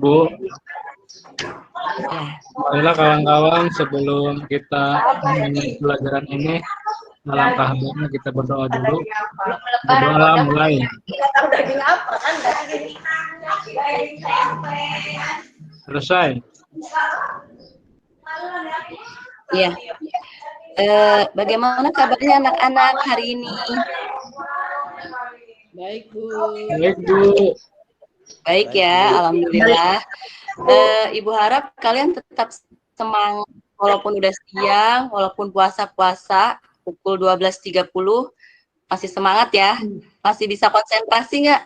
Bu. Ya. Baiklah kawan-kawan, sebelum kita memulai pelajaran ini, alangkah baiknya kita berdoa dulu. Berdoalah mulai. Selesai. Iya. Bagaimana kabarnya anak-anak hari ini? Baik, Bu. Baik, Bu. Baik ya, alhamdulillah. Ibu harap kalian tetap semangat walaupun udah siang, walaupun puasa-puasa pukul 12.30 masih semangat ya? Masih bisa konsentrasi nggak?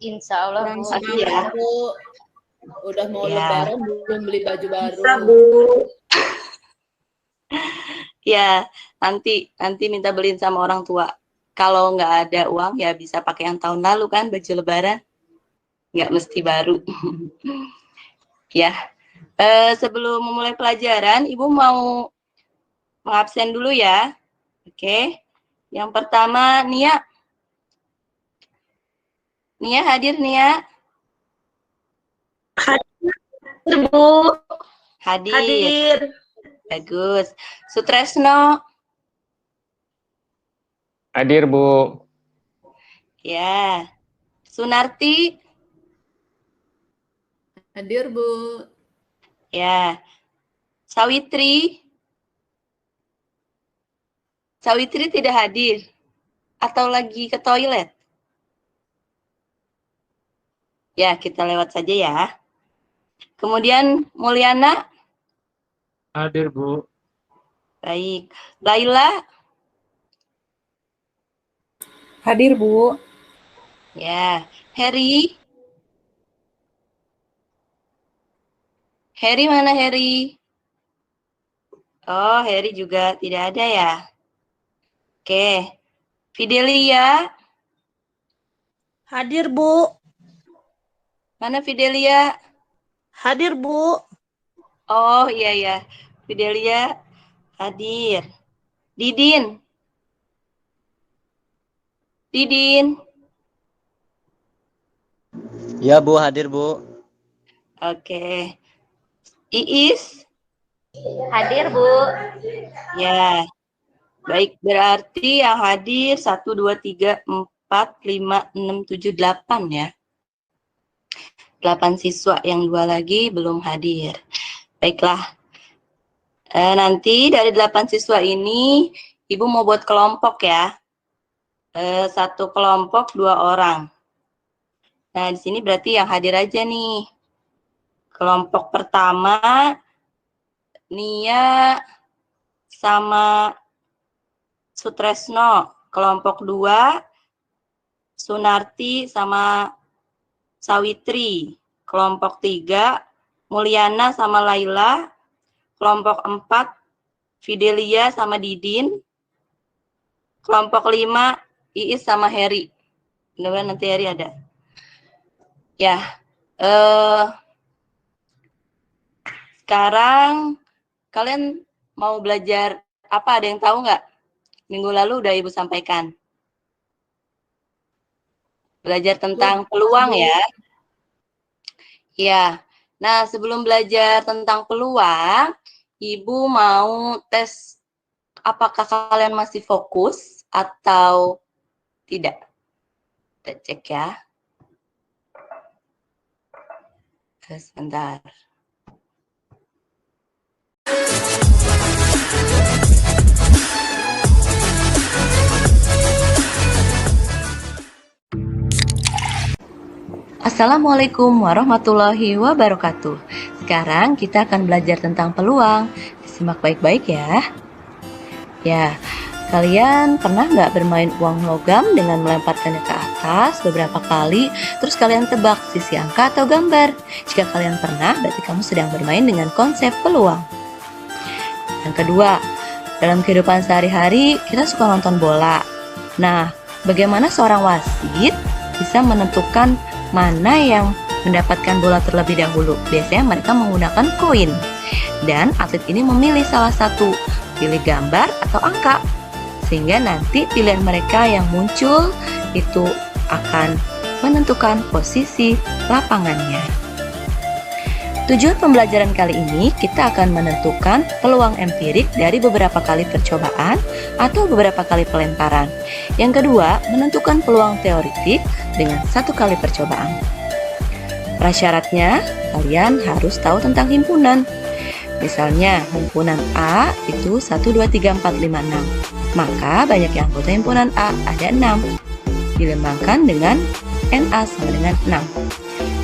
Insya Allah, Bu. Masih ya. Bu. Udah mau Ya. lebaran belum beli baju baru. Bisa, Bu. Ya, nanti minta beliin sama orang tua. Kalau nggak ada uang ya bisa pakai yang tahun lalu kan, baju lebaran. Nggak mesti baru. Ya, sebelum memulai pelajaran, Ibu mau mengabsen dulu ya. Oke, yang pertama Nia. Nia hadir, Nia? Hadir, Bu. Hadir. Hadir. Bagus. Sutresno. Hadir, Bu. Ya. Sunarti. Hadir, Bu. Ya. Sawitri. Sawitri tidak hadir. Atau lagi ke toilet? Ya, kita lewat saja ya. Kemudian Mulyana. Hadir, Bu. Baik. Laila. Hadir, Bu. Ya. Heri. Heri mana Heri? Oh, Heri juga tidak ada ya. Oke. Fidelia. Hadir, Bu. Mana Fidelia? Hadir, Bu. Oh, iya ya. Fidelia hadir. Didin. Didin. Ya, Bu, hadir, Bu. Oke. Iis. Hadir, Bu. Ya. Baik, berarti yang hadir 1, 2, 3, 4, 5, 6, 7, 8 ya. 8 siswa, yang 2 lagi belum hadir. Baiklah. Nanti dari 8 siswa ini, Ibu mau buat kelompok ya. 1 kelompok 2 orang. Nah, di sini berarti yang hadir aja nih. Kelompok pertama, Nia sama Sutresno. Kelompok 2, Sunarti sama Sawitri. Kelompok 3, Mulyana sama Laila. Kelompok 4, Fidelia sama Didin. Kelompok 5, Iis sama Heri. Mudah-mudahan nanti Heri ada. Ya, sekarang kalian mau belajar apa? Ada yang tahu nggak? Minggu lalu udah Ibu sampaikan. Belajar tentang peluang ya. Ya, nah sebelum belajar tentang peluang, Ibu mau tes apakah kalian masih fokus atau tidak. Kita cek ya. Sebentar. Assalamualaikum warahmatullahi wabarakatuh. Sekarang kita akan belajar tentang peluang. Disimak baik-baik ya. Ya, kalian pernah nggak bermain uang logam dengan melemparkannya ke atas beberapa kali, terus kalian tebak sisi angka atau gambar? Jika kalian pernah, berarti kamu sedang bermain dengan konsep peluang. Yang kedua, dalam kehidupan sehari-hari kita suka nonton bola. Nah, bagaimana seorang wasit bisa menentukan mana yang mendapatkan bola terlebih dahulu? Biasanya mereka menggunakan koin. Dan atlet ini memilih salah satu, pilih gambar atau angka. Sehingga nanti pilihan mereka yang muncul itu akan menentukan posisi lapangannya. Tujuan pembelajaran kali ini kita akan menentukan peluang empirik dari beberapa kali percobaan atau beberapa kali pelemparan. Yang kedua, menentukan peluang teoritik dengan 1 kali percobaan. Prasyaratnya, kalian harus tahu tentang himpunan. Misalnya, himpunan A itu 1, 2, 3, 4, 5, 6. Maka banyaknya anggota himpunan A ada 6. Dilembangkan dengan NA sama dengan 6.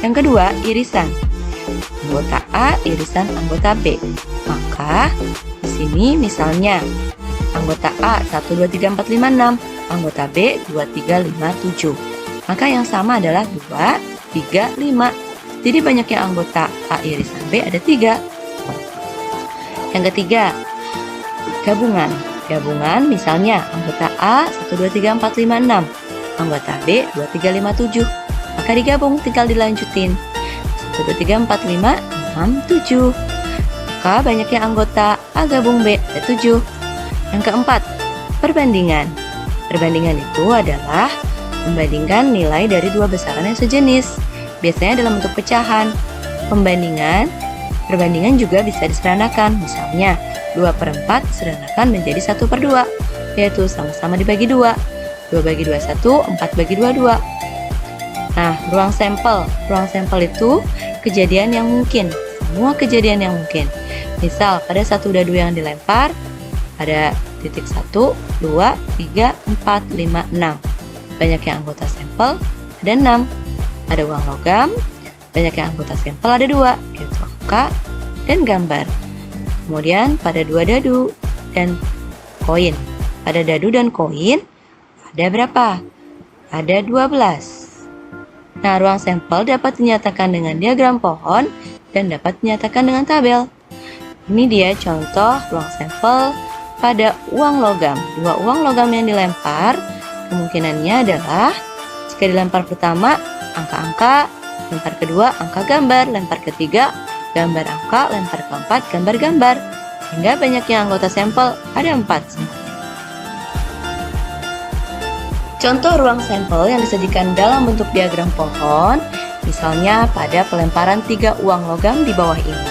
Yang kedua, irisan. Anggota A irisan anggota B. Maka di sini misalnya anggota A 1, 2, 3, 4, 5, 6, anggota B 2, 3, 5, 7. Maka yang sama adalah 2, 3, 5. Jadi banyaknya anggota A irisan B ada 3. Yang ketiga, gabungan. Gabungan misalnya anggota A 1, 2, 3, 4, 5, 6, anggota B 2, 3, 5, 7. Maka digabung, tinggal dilanjutin. 1, 2, 3, 4, 5, 6, 7. Maka banyaknya anggota A gabung B ada 7. Yang keempat, perbandingan. Perbandingan itu adalah membandingkan nilai dari dua besaran yang sejenis. Biasanya dalam bentuk pecahan. Perbandingan juga bisa diseranakan. Misalnya, 2/4 diseranakan menjadi 1/2, yaitu sama-sama dibagi 2. 2 bagi 2, 1, 4 bagi 2, 2. Nah, ruang sampel. Ruang sampel itu kejadian yang mungkin. Semua kejadian yang mungkin. Misal, pada satu dadu yang dilempar, ada titik 1, 2, 3, 4, 5, 6. Banyaknya anggota sampel, ada 6. Ada uang logam, banyaknya anggota sampel ada 2, yaitu angka dan gambar. Kemudian, pada 2 dadu dan koin. Pada dadu dan koin, ada berapa? Ada 12. Nah, ruang sampel dapat dinyatakan dengan diagram pohon dan dapat dinyatakan dengan tabel. Ini dia contoh ruang sampel pada uang logam. 2 uang logam yang dilempar, kemungkinannya adalah jika dilempar pertama, angka-angka, lempar kedua, angka gambar, lempar ketiga, gambar angka, lempar keempat, gambar-gambar. Sehingga banyaknya anggota sampel ada 4 semuanya. Contoh ruang sampel yang disajikan dalam bentuk diagram pohon, misalnya pada pelemparan 3 uang logam di bawah ini.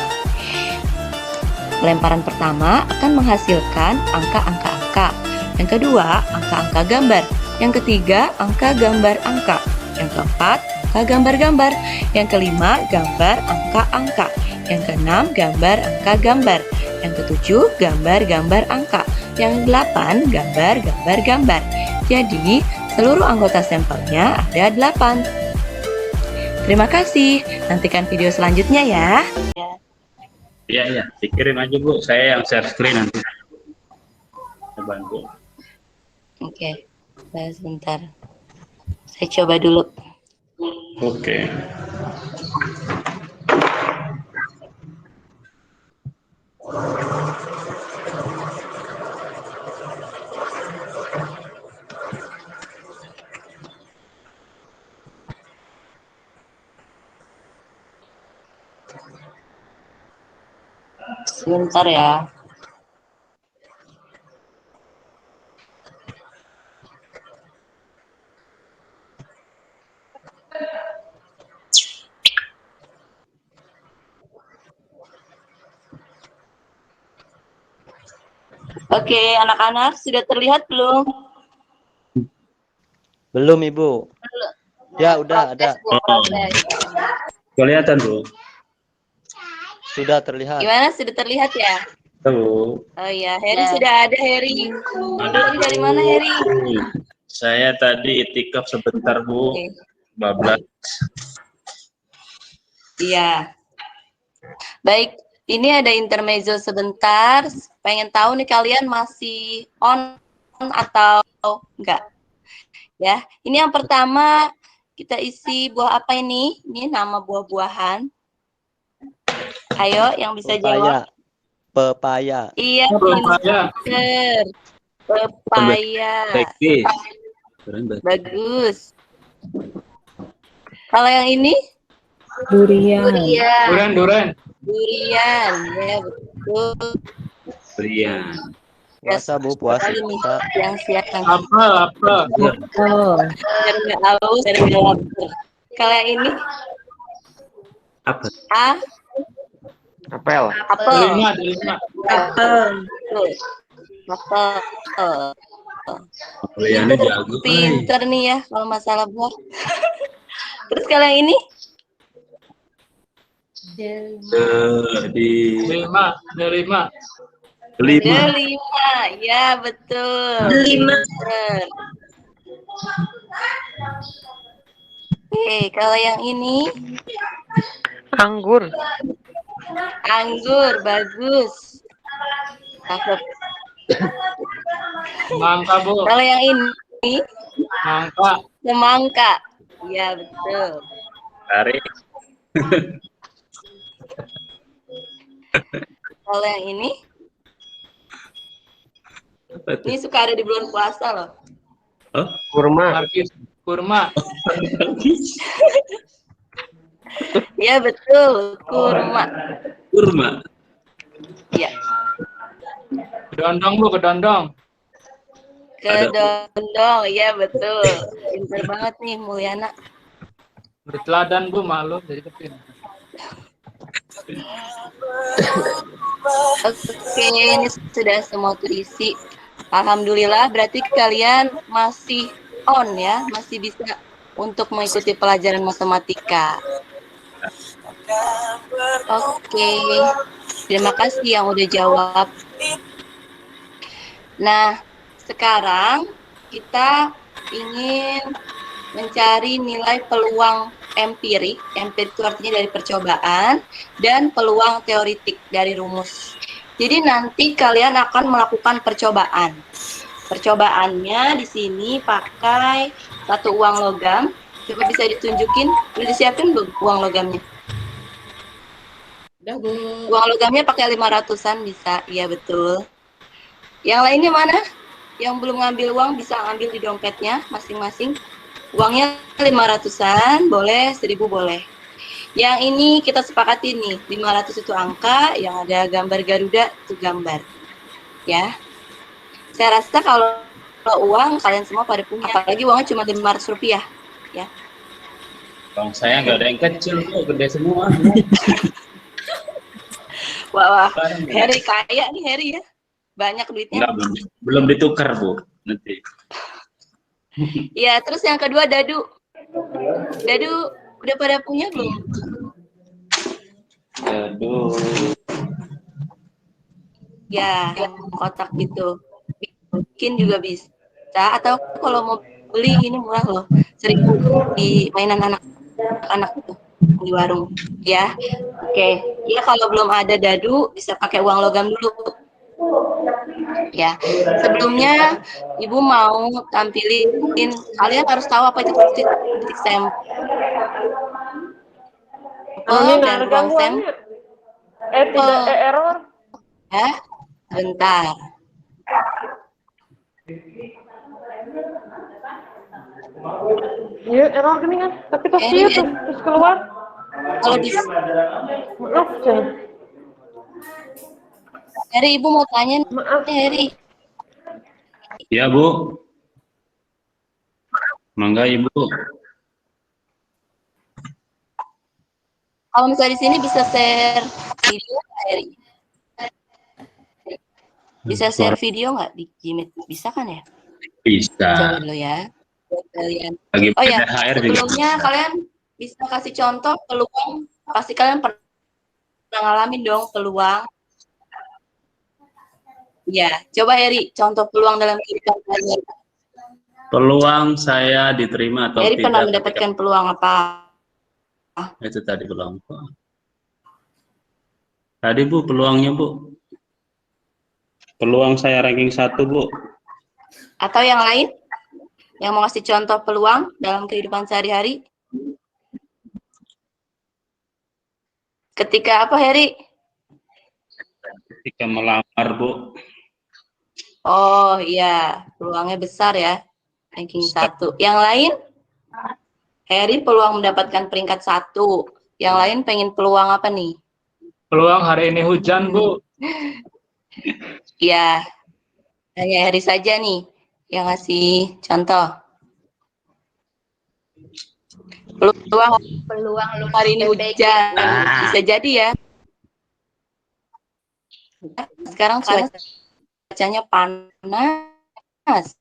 Pelemparan pertama akan menghasilkan angka-angka-angka. Yang kedua, angka-angka gambar. Yang ketiga, angka gambar angka. Yang keempat, angka gambar-gambar. Yang kelima, gambar angka-angka. Yang keenam, gambar angka-gambar. Yang ketujuh, gambar-gambar angka. Yang delapan, gambar-gambar-gambar. Jadi, seluruh anggota sampelnya ada 8. Terima kasih. Nantikan video selanjutnya ya. Iya, dikirim aja Bu. Saya yang share screen nanti. Saya bantu. Oke, sebentar. Saya coba dulu. Oke. Sebentar ya. Oke, anak-anak sudah terlihat belum? Belum, Ibu. Ya, udah ada. Kelihatan Bu. Sudah terlihat. Gimana? Sudah terlihat ya? Tuh. Oh iya, Heri sudah ada, Heri. Heri dari mana, Heri? Saya tadi itikaf sebentar Bu. Oke. 12. Iya. Baik, ini ada intermezzo sebentar. Pengen tahu nih kalian masih on atau enggak? Ya, ini yang pertama kita isi buah apa ini? Ini nama buah-buahan. Ayo, yang bisa jawab. Pepaya. Iya, Pepaya. pinter. Pepaya. Bagus. Kalau yang ini? Durian. Durian. Durian. Ya, betul. Durian. Puasa, Bu, puasa. Kali nih, yang siapkan. Apel. Oh, Biar nggak haus, biar nggak lapar. Kalau yang ini? Apa? A. Apel. Apel. Delima, delima. Apel. Apel. Kaliannya jago. Pinter nih ya kalau masalah buah. Terus kalau yang ini? Di Delima, delima. lima. Delima, ya betul. Delima. Pinter. Oke, kalau yang ini? Anggur. Anggur, bagus. Cakep. Mangka, Bu. Kalau yang ini? Mangka. Semangka. Iya, betul. Tarik. Kalau yang ini? Apa tuh? Ini suka ada di bulan puasa loh. Oh, Kurma. Markis. Kurma. Iya, betul. Kurma. kurma. Iya. Kedondong, Bu, kedondong. Kedondong, iya betul. Pinter banget nih Mulyana. Berteladan, Bu, malu jadi kepin. Oke, ini sudah semua terisi. Alhamdulillah, berarti kalian masih on ya, masih bisa untuk mengikuti pelajaran matematika. Oke, terima kasih yang udah jawab. Nah, sekarang kita ingin mencari nilai peluang empirik. Empirik itu artinya dari percobaan, dan peluang teoritik dari rumus. Jadi nanti kalian akan melakukan percobaan. Percobaannya di sini pakai satu uang logam. Coba bisa ditunjukin, udah disiapin belum uang logamnya? Udah, Bu. Uang logamnya pakai 500-an bisa, iya betul. Yang lainnya mana? Yang belum ngambil uang bisa ambil di dompetnya masing-masing. Uangnya 500-an, boleh, 1000 boleh. Yang ini kita sepakati nih, 500 itu angka, yang ada gambar Garuda itu gambar. Ya. Saya rasa kalau uang kalian semua pada punya, apalagi uangnya cuma 500 rupiah. Ya. Bang saya nggak ada yang kecil kok, gede semua. Wah, Heri kaya nih Heri ya. Banyak duitnya. Enggak, belum ditukar, Bu. Nanti. Ya, terus yang kedua Dadu. Dadu udah pada punya belum? Aduh. Ya, yang kotak gitu. Bikin juga bisa. Atau kalau mau beli ini murah loh. 1000 di mainan anak-anak itu di warung. Ya, oke. Ya kalau belum ada Dadu bisa pakai uang logam dulu. Ya, sebelumnya Ibu mau tampilin, kalian harus tahu apa itu titik sampel dan ruang sampel. Error. Ya, bentar. Iya, error gini kan. Tapi terus dia tuh terus keluar. Kalau di Maaf, Cen. Heri, Ibu mau tanya nih, Maaf. Heri. Ya, Bu. Mangga, Ibu. Kalau misalnya di sini bisa share video nggak, Heri? Bisa share video nggak di Gmeet? Bisa kan ya? Bisa. Coba dulu ya. Buat kalian. Lagi Oh ya, PDHR juga sebelumnya bisa. kalian bisa kasih contoh peluang. Pasti kalian pernah ngalamin dong peluang. Ya, coba Heri, contoh peluang dalam kehidupan kalian. Peluang saya diterima atau Heri tidak pernah ketika- mendapatkan peluang apa? Itu tadi peluang. Tadi, Bu, peluangnya, Bu. Peluang saya ranking 1, Bu. Atau yang lain? Yang mau kasih contoh peluang dalam kehidupan sehari-hari? Ketika apa, Heri? Ketika melamar, Bu. Oh iya, peluangnya besar ya. Ranking 1. Yang lain? Heri peluang mendapatkan peringkat 1. Yang lain pengen peluang apa nih? Peluang hari ini hujan, Bu. Ya, hanya Heri saja nih yang ngasih contoh. Peluang Peluang lulus hari ini PPG. hujan. Bisa jadi ya. Sekarang cuacanya panas.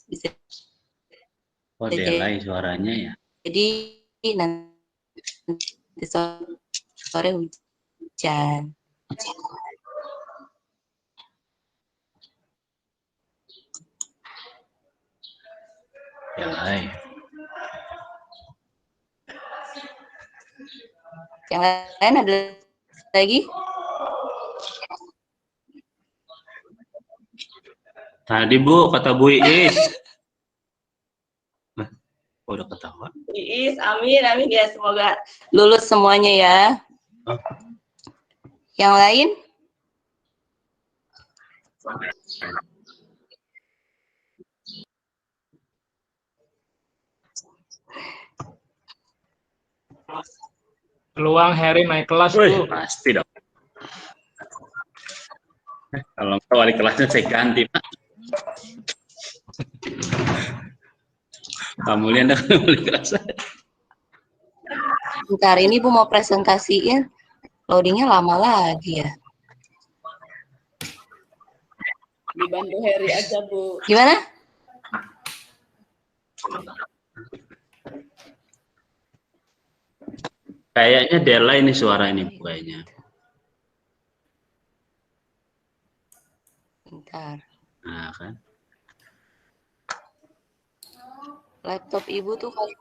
Bisa Oh, delay suaranya ya. jadi nanti sore hujan. Delay. Yang lain ada lagi? Tadi Bu, kata Bu Iis. Oh, udah ketahuan. Iis, amin, amin ya. Semoga lulus semuanya ya. Oh. Yang lain? Peluang Harry naik kelas, Wih, Bu. pasti dong. Kalau nggak wali kelasnya saya ganti, Pak. Kamu lihat kan wali kelas. Bentar, ini Bu mau presentasiin. Loadingnya lama lagi ya. Dibantu Harry aja, Bu. Gimana? Kayaknya delay nih suara ini Bu, kayaknya. Bentar. Nah, kan. Laptop Ibu tuh kali.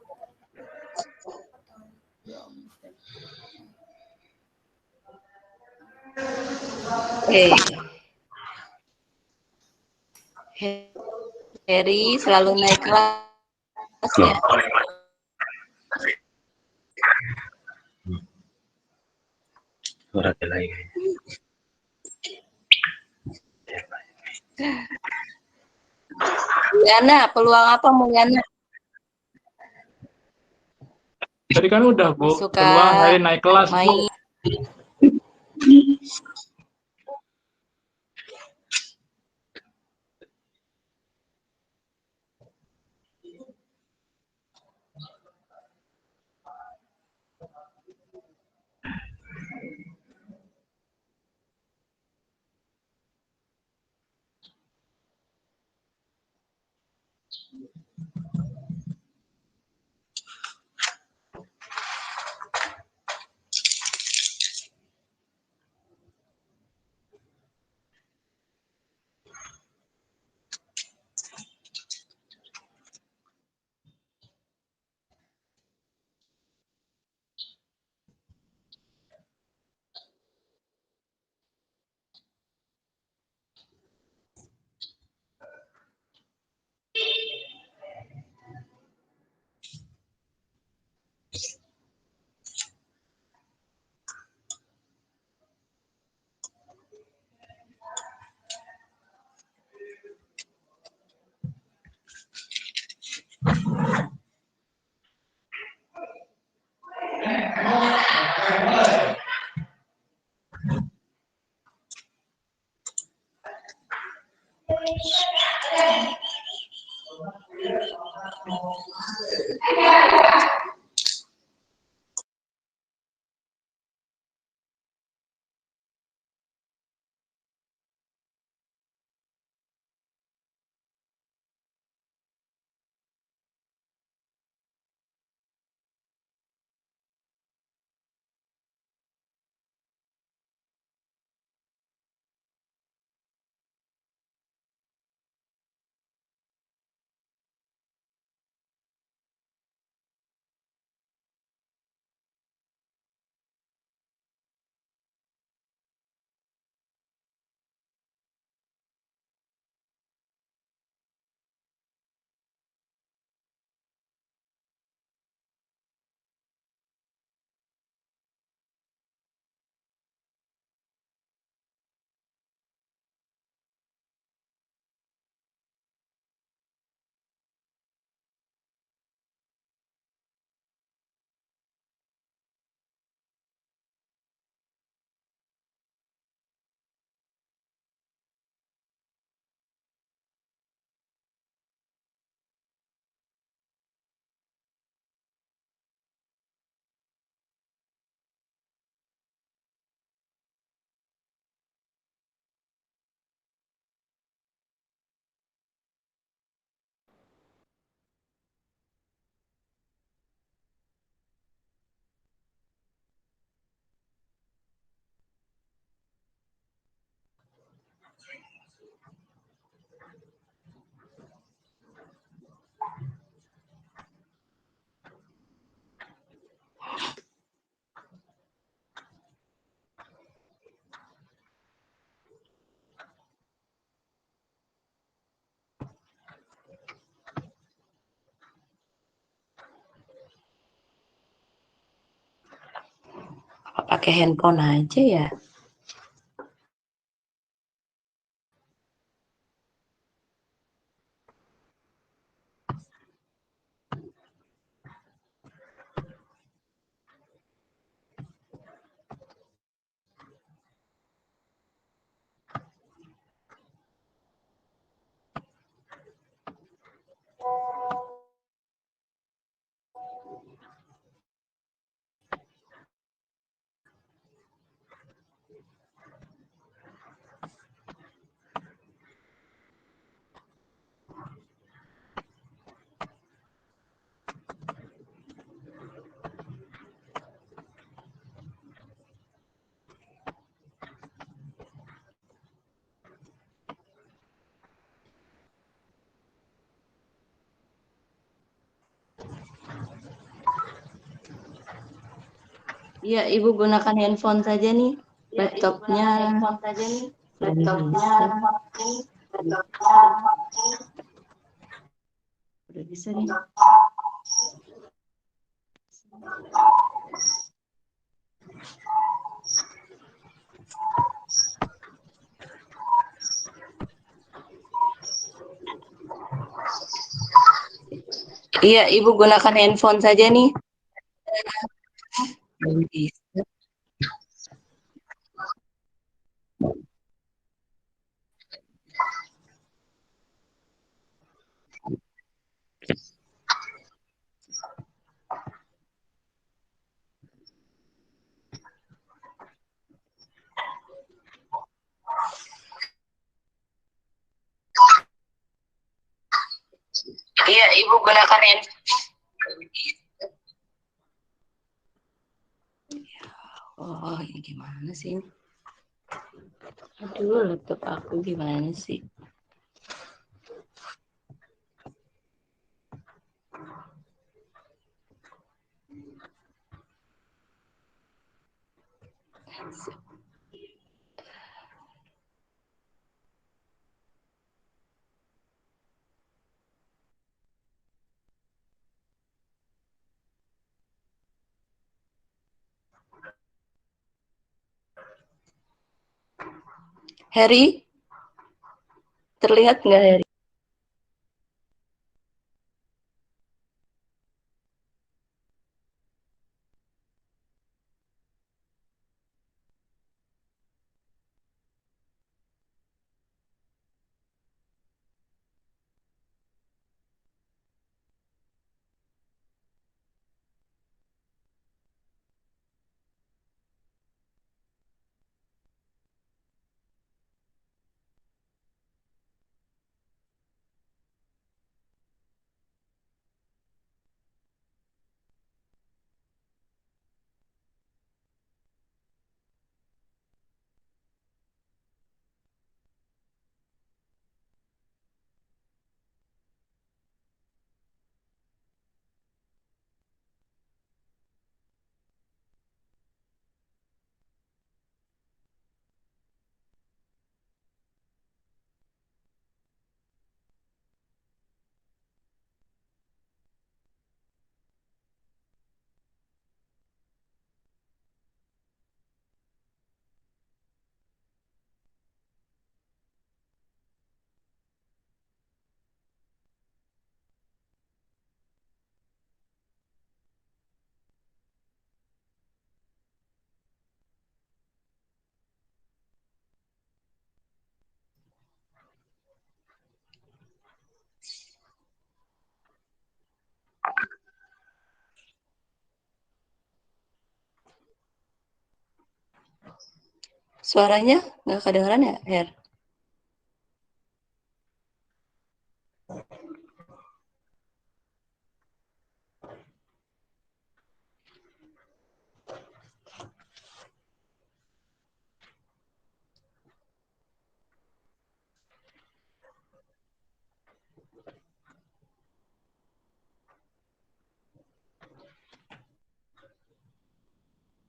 Harry selalu naik kelas ya. Suara delay kayaknya. Mulyana, peluang apa Mulyana? Tadi kan udah, Bu. Suka Peluang Harry naik kelas, Bu. main. pakai handphone aja ya. Iya, Ibu gunakan handphone saja nih. Laptopnya. Laptopnya. Udah bisa nih. Iya, Ibu gunakan handphone saja nih. Belum bisa. Iya, Ibu gunakan handphone. Oh, ini gimana sih? Aduh, laptop aku gimana sih? Harry, terlihat nggak Harry? Suaranya nggak kedengeran ya, Her?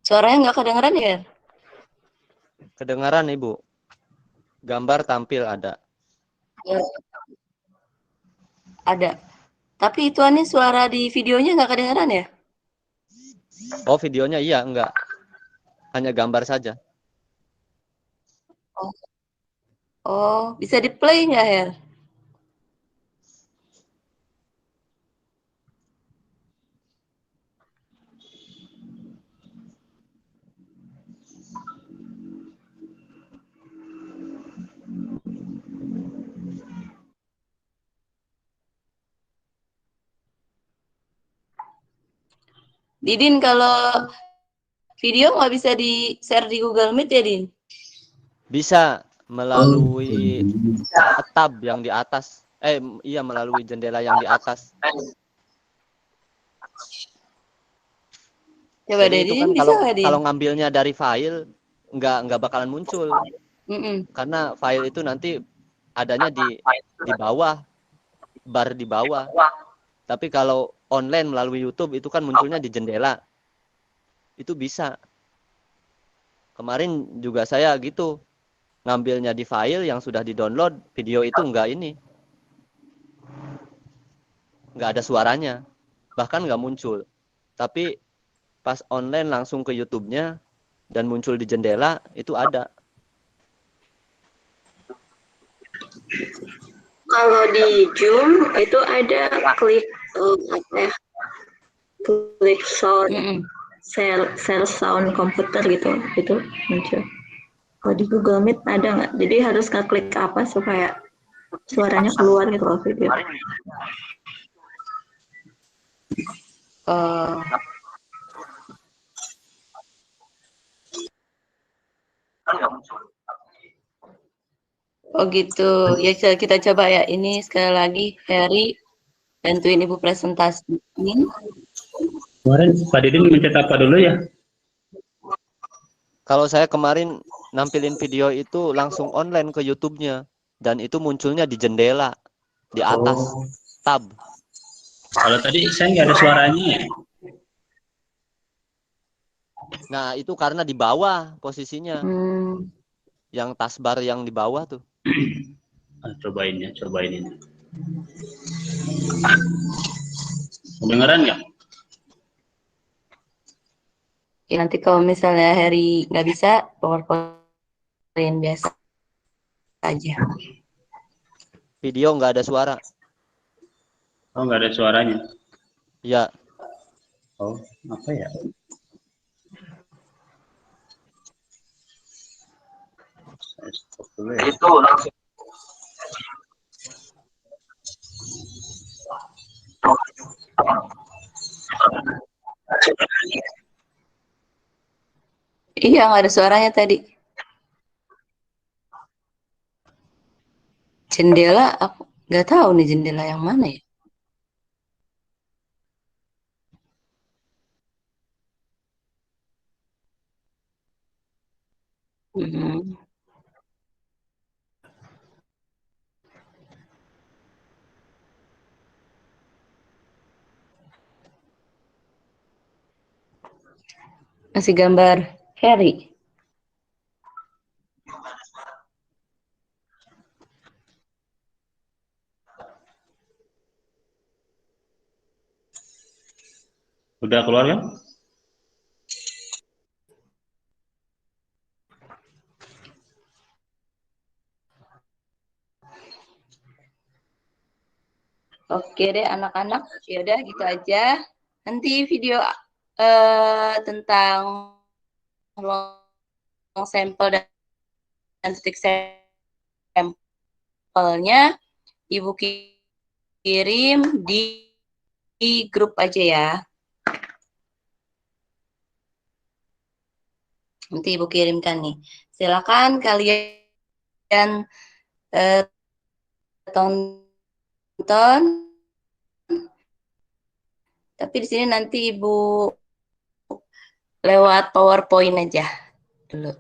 Suaranya nggak kedengeran ya, Her? Kedengaran, Ibu. Gambar tampil ada. Ya, ada. Tapi itu aneh suara di videonya nggak kedengeran ya? Oh, videonya iya, enggak. hanya gambar saja. Oh, oh, bisa di play nggak, Her? Didin, kalau video nggak bisa di-share di Google Meet ya, Din? Bisa melalui tab yang di atas. Iya, melalui jendela yang di atas. Coba Jadi deh, itu Didin kan bisa nggak, Din? kalau ngambilnya dari file nggak bakalan muncul, Mm-mm. karena file itu nanti adanya di bawah, bar di bawah. Tapi kalau online melalui YouTube itu kan munculnya di jendela. Itu bisa. Kemarin juga saya gitu, ngambilnya di file yang sudah di-download, video itu nggak ada suaranya, bahkan nggak muncul. Tapi pas online langsung ke YouTube-nya dan muncul di jendela, itu ada. Kalau di Zoom itu ada klik klik sound, share sound komputer gitu, itu muncul. Kalau di Google Meet ada nggak? Jadi harus klik apa supaya suaranya keluar gitu loh video. Oh gitu. Ya kita coba ya. Ini sekali lagi Heri bantuin Ibu presentasiin. Kemarin Pak Didin mencet apa dulu ya? Kalau saya kemarin nampilin video itu langsung online ke YouTube-nya, dan itu munculnya di jendela, di atas tab. Kalau tadi saya nggak ada suaranya ya. Nah, itu karena di bawah posisinya. Yang taskbar yang di bawah tuh. Cobain ini. Kedengeran nggak? Ya, nanti kalau misalnya Heri nggak bisa, PowerPoint biasa aja. Video nggak ada suara. Oh, nggak ada suaranya. Ya. Oh, apa ya? Saya stop dulu ya. Itu langsung. Iya, nggak ada suaranya tadi. Jendela, aku nggak tahu nih jendela yang mana ya. Masih gambar Heri. Udah keluar kan? Oke deh anak-anak, ya udah gitu aja. Nanti video tentang ruang sampel dan titik sampelnya Ibu kirim di grup aja ya. Nanti Ibu kirimkan nih. Silakan kalian tonton. Tapi di sini nanti Ibu lewat PowerPoint aja dulu.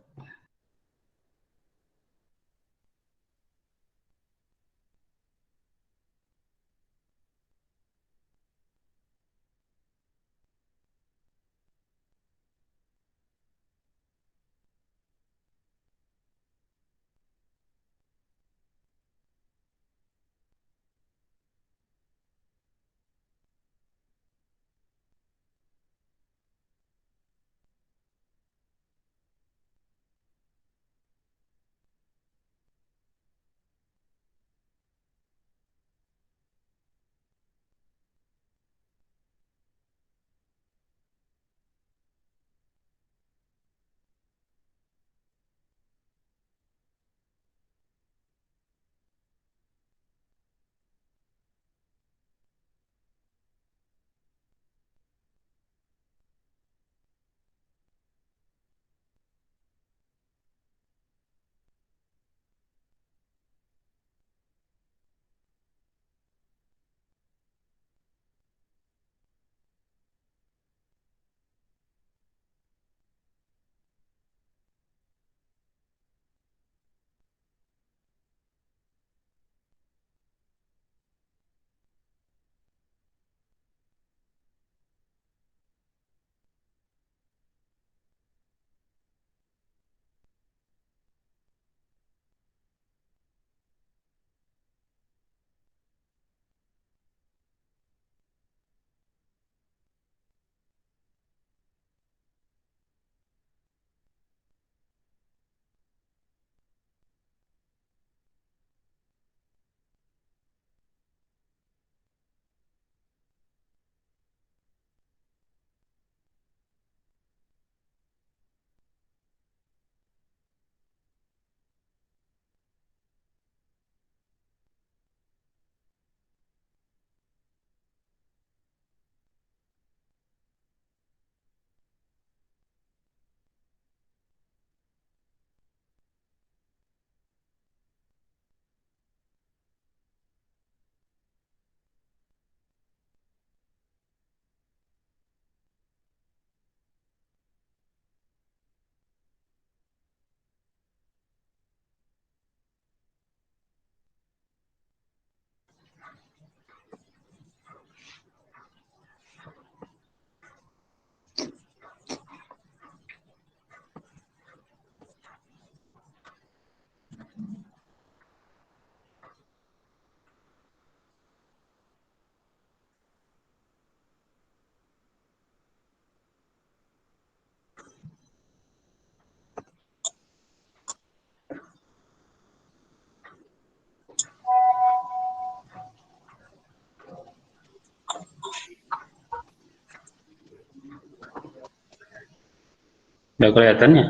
Udah kelihatannya.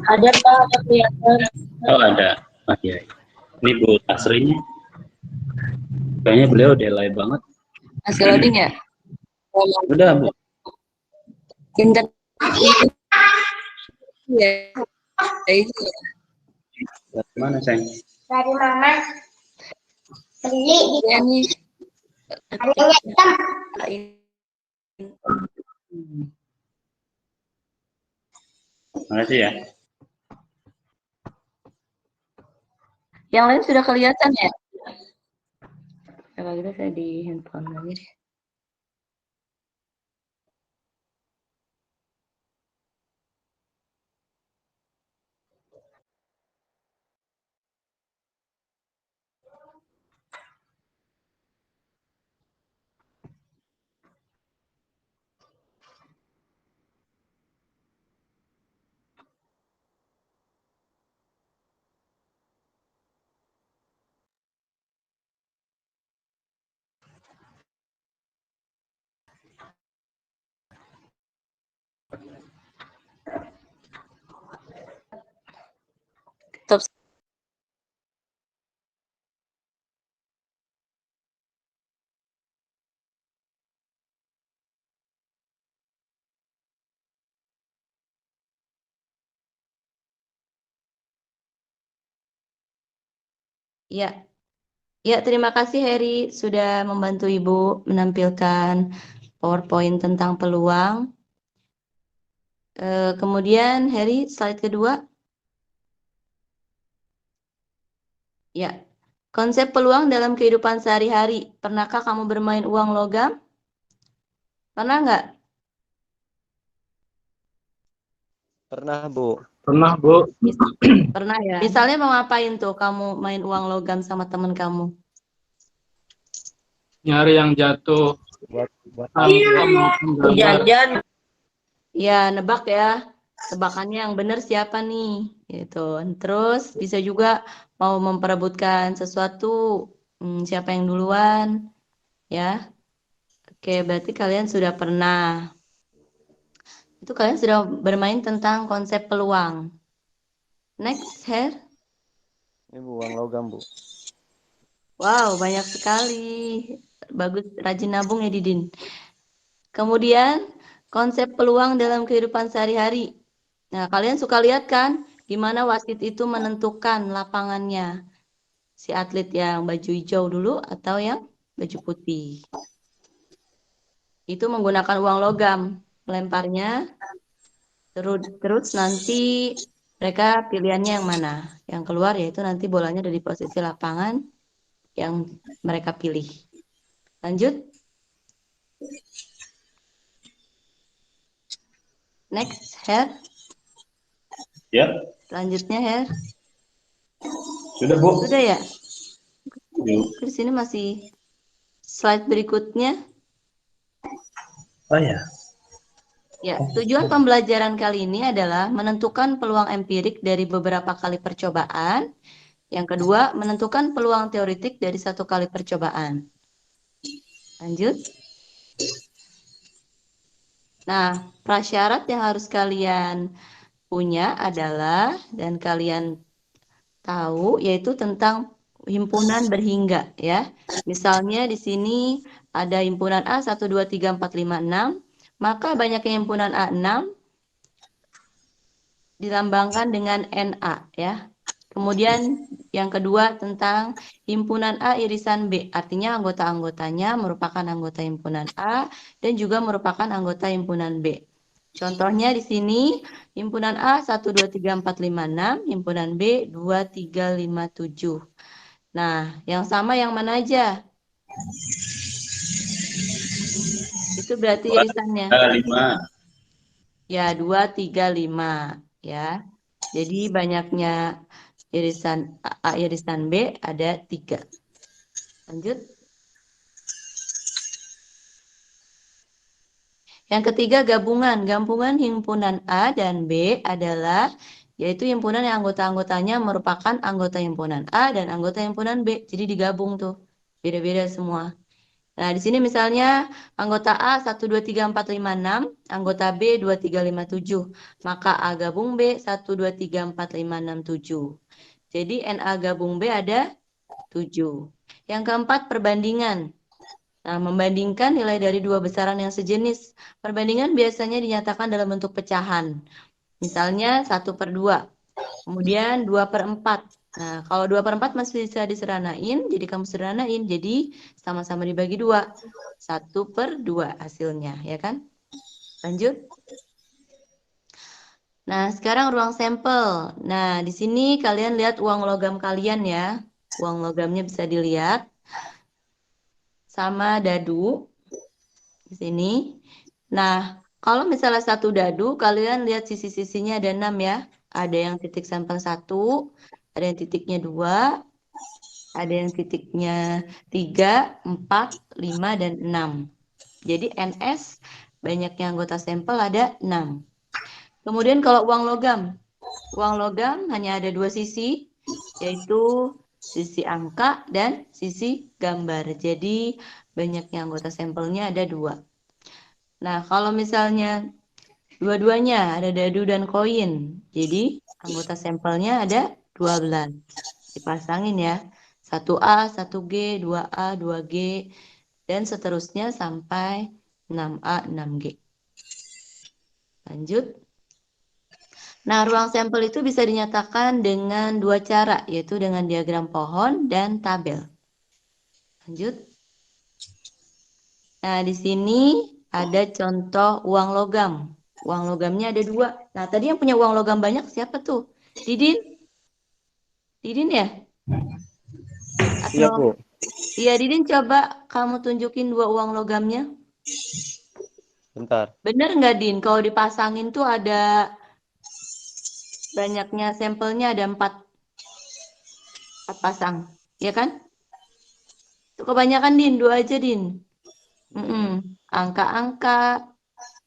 Ada Pak, ada kelihatan. Oh ada. Oh iya. Ini Bu Tasrinya. Kayaknya beliau delay banget. Masih loading ya? Udah Bu. Internet ya. Itu ya. Dari mana sayang? Dari mama. Beli di Ya nih. adanya hitam. Makasih ya. Yang lain sudah kelihatan ya? Kalau gitu saya di handphone lagi deh. Top Ya, ya terima kasih Heri sudah membantu Ibu menampilkan PowerPoint tentang peluang. Kemudian Heri slide kedua. Ya, konsep peluang dalam kehidupan sehari-hari. Pernahkah kamu bermain uang logam? Pernah nggak? Pernah, Bu. Pernah, Bu. Pernah ya. Misalnya mau ngapain tuh kamu main uang logam sama teman kamu? Nyari yang jatuh. Buat Gambar. Jajan. Ya, nebak ya. Tebakannya yang benar siapa nih? Gitu. Terus bisa juga mau memperebutkan sesuatu. Siapa yang duluan? Ya. Oke, berarti kalian sudah pernah. Itu kalian sudah bermain tentang konsep peluang. Next, Her. Ini Bu, uang logam, Bu. Wow, banyak sekali. Bagus, rajin nabung ya, Didin. Kemudian, konsep peluang dalam kehidupan sehari-hari. Nah, kalian suka lihat kan, gimana wasit itu menentukan lapangannya. Si atlet yang baju hijau dulu atau yang baju putih. Itu menggunakan uang logam. Melemparnya, terus nanti mereka pilihannya yang mana. Yang keluar yaitu nanti bolanya dari posisi lapangan yang mereka pilih. Lanjut. Next, Her. Ya. Selanjutnya, Her. Sudah Bu. Sudah ya? Yuk. Di sini masih slide berikutnya. Oh ya. Ya, tujuan pembelajaran kali ini adalah menentukan peluang empirik dari beberapa kali percobaan. Yang kedua, menentukan peluang teoritik dari satu kali percobaan. Lanjut. Nah, prasyarat yang harus kalian punya adalah, dan kalian tahu, yaitu tentang himpunan berhingga. Ya. Misalnya di sini ada himpunan A 1, 2, 3, 4, 5, 6. Maka banyaknya himpunan A6 dilambangkan dengan NA ya. Kemudian yang kedua tentang himpunan A irisan B, artinya anggota-anggotanya merupakan anggota himpunan A dan juga merupakan anggota himpunan B. Contohnya di sini himpunan A 1, 2, 3, 4, 5, 6, himpunan B 2, 3, 5, 7. Nah, yang sama yang mana aja? Itu berarti irisannya. 5. Ya, 2, 3, 5. Ya. Jadi banyaknya irisan A, irisan B ada 3. Lanjut. Yang ketiga gabungan. Gabungan himpunan A dan B adalah yaitu himpunan yang anggota-anggotanya merupakan anggota himpunan A dan anggota himpunan B. Jadi digabung tuh, beda-beda semua. Nah, di sini misalnya anggota A 1, 2, 3, 4, 5, 6, anggota B 2, 3, 5, 7. Maka A gabung B 1, 2, 3, 4, 5, 6, 7. Jadi NA gabung B ada 7. Yang keempat, perbandingan. Nah, membandingkan nilai dari dua besaran yang sejenis. Perbandingan biasanya dinyatakan dalam bentuk pecahan. Misalnya 1/2. Kemudian 2/4. Nah, kalau 2/4 masih bisa diseranain, jadi kamu seranain, jadi sama-sama dibagi 2. 1/2 hasilnya, ya kan? Lanjut. Nah, sekarang ruang sampel. Nah, di sini kalian lihat uang logam kalian ya. Uang logamnya bisa dilihat. Sama dadu. Di sini. Nah, kalau misalnya satu dadu, kalian lihat sisi-sisinya ada 6 ya. Ada yang titik sampel 1, ada yang titiknya 2, ada yang titiknya 3, 4, 5, dan 6. Jadi NS banyaknya anggota sampel ada 6. Kemudian kalau uang logam hanya ada 2 sisi, yaitu sisi angka dan sisi gambar. Jadi banyaknya anggota sampelnya ada 2. Nah, kalau misalnya dua-duanya ada dadu dan koin, jadi anggota sampelnya ada 12. Dipasangin ya. 1A, 1G, 2A, 2G, dan seterusnya sampai 6A, 6G. Lanjut. Nah, ruang sampel itu bisa dinyatakan dengan 2 cara, yaitu dengan diagram pohon dan tabel. Lanjut. Nah, di sini ada contoh uang logam. Uang logamnya ada 2. Nah, tadi yang punya uang logam banyak siapa tuh? Didin? Didin ya? Iya, Atau Bu. iya, Didin, coba kamu tunjukin 2 uang logamnya. Bentar. Bener nggak, Din? Kalau dipasangin tuh ada banyaknya sampelnya ada 4 pasang. Ya kan? Itu kebanyakan, Din. 2 aja, Din. Angka-angka,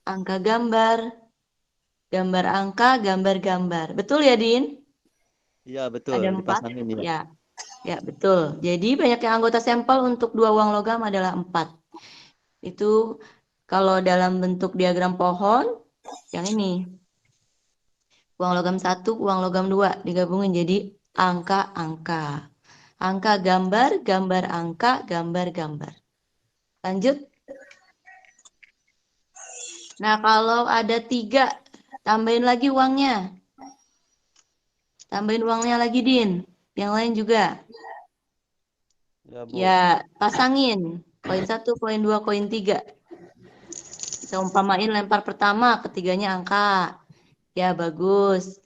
angka gambar, gambar angka, gambar-gambar. Betul ya, Din? Iya, betul. Ada 4? Dipasangin ya. Ya. Ya, betul. Jadi banyaknya anggota sampel untuk 2 uang logam adalah 4. Itu kalau dalam bentuk diagram pohon, yang ini. Uang logam 1, uang logam 2 digabungin jadi angka-angka. Angka gambar, gambar angka, gambar-gambar. Lanjut. Nah, kalau ada 3, tambahin lagi uangnya. Tambahin uangnya lagi, Din. Yang lain juga. Ya, Bu. Ya, pasangin. Koin 1, koin 2, koin 3. Kita umpamain lempar pertama, ketiganya angka. Ya, bagus.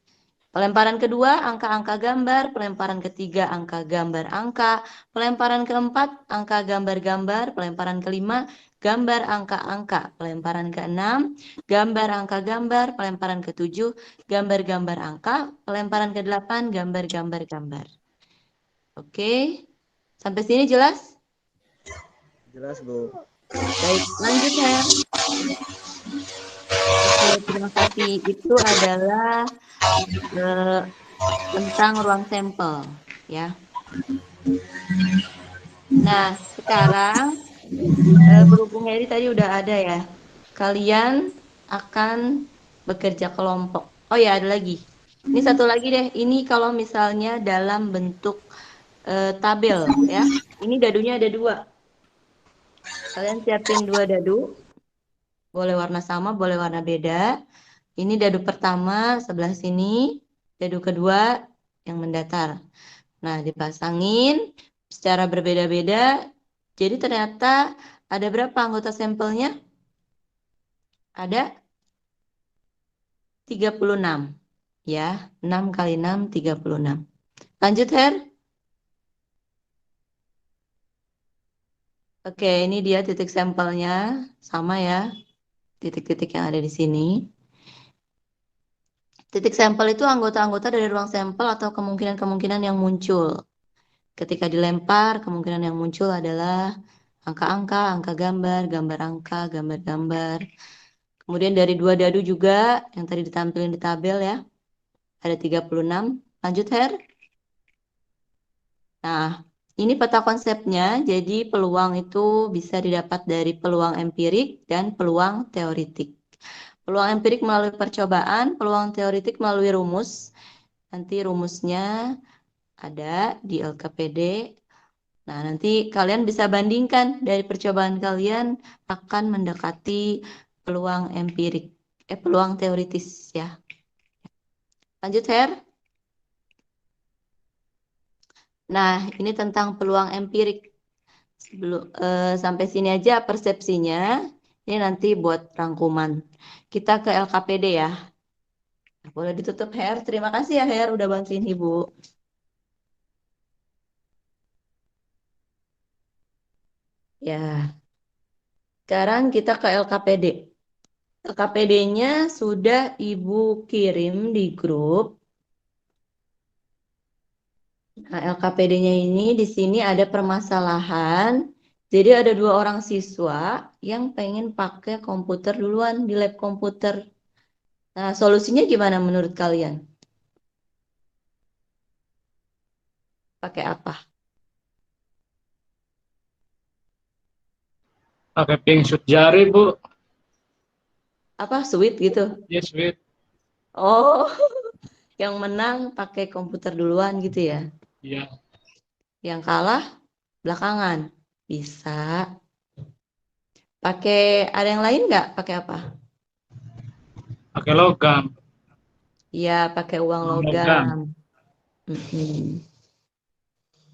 Pelemparan kedua, angka-angka gambar. Pelemparan ketiga, angka gambar angka. Pelemparan keempat, angka gambar-gambar. Pelemparan kelima, gambar angka-angka. Pelemparan keenam, gambar angka-gambar. Pelemparan ketujuh, gambar-gambar angka. Pelemparan kedelapan, gambar-gambar-gambar. Oke, sampai sini jelas? Jelas, Bu. Baik, lanjut ya. Oke, terima kasih. Itu adalah tentang ruang sampel, ya. Nah, sekarang berhubung Heri tadi udah ada ya, kalian akan bekerja kelompok. Oh ya, ada lagi. Ini satu lagi deh. Ini kalau misalnya dalam bentuk tabel, ya. Ini dadunya ada 2. Kalian siapin 2 dadu. Boleh warna sama, boleh warna beda. Ini dadu pertama sebelah sini, dadu kedua yang mendatar. Nah, dipasangin secara berbeda-beda. Jadi ternyata ada berapa anggota sampelnya? Ada 36. Ya, 6 kali 6, 36. Lanjut, Her. Oke, ini dia titik sampelnya. Sama ya, titik-titik yang ada di sini. Titik sampel itu anggota-anggota dari ruang sampel atau kemungkinan-kemungkinan yang muncul. Ketika dilempar, kemungkinan yang muncul adalah angka-angka, angka gambar, gambar angka, gambar-gambar. Kemudian dari 2 dadu juga, yang tadi ditampilkan di tabel ya. Ada 36. Lanjut, Her. Nah, ini peta konsepnya. Jadi peluang itu bisa didapat dari peluang empirik dan peluang teoritik. Peluang empirik melalui percobaan, peluang teoritik melalui rumus. Nanti rumusnya ada di LKPD. Nah, nanti kalian bisa bandingkan dari percobaan kalian akan mendekati peluang empirik, peluang teoritis ya. Lanjut, Her. Nah, ini tentang peluang empirik. Sampai sini aja persepsinya. Ini nanti buat rangkuman. Kita ke LKPD ya. Nah, boleh ditutup, Her. Terima kasih ya, Her, udah bantuin Ibu. Ya, sekarang kita ke LKPD. LKPD-nya sudah Ibu kirim di grup. Nah, LKPD-nya ini di sini ada permasalahan. Jadi ada 2 orang siswa yang pengen pakai komputer duluan di lab komputer. Nah, solusinya gimana menurut kalian? Pakai apa? Pakai pingsut jari, Bu. Apa? Sweet gitu? Ya, sweet. Oh, yang menang pakai komputer duluan gitu ya? Iya. Yang kalah belakangan. Bisa. Pakai ada yang lain nggak? Pakai apa? Pakai logam. Iya, pakai uang Uang logam.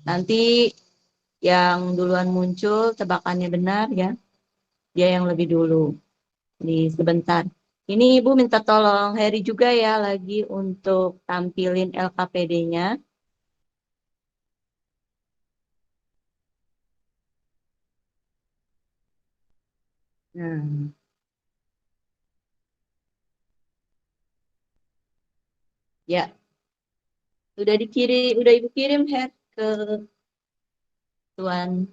Nanti yang duluan muncul tebakannya benar ya. Dia yang lebih dulu. Nih, sebentar. Ini Ibu minta tolong Heri juga ya lagi untuk tampilin LKPD-nya. Nah, ya. Udah Ibu kirim Her ke tuan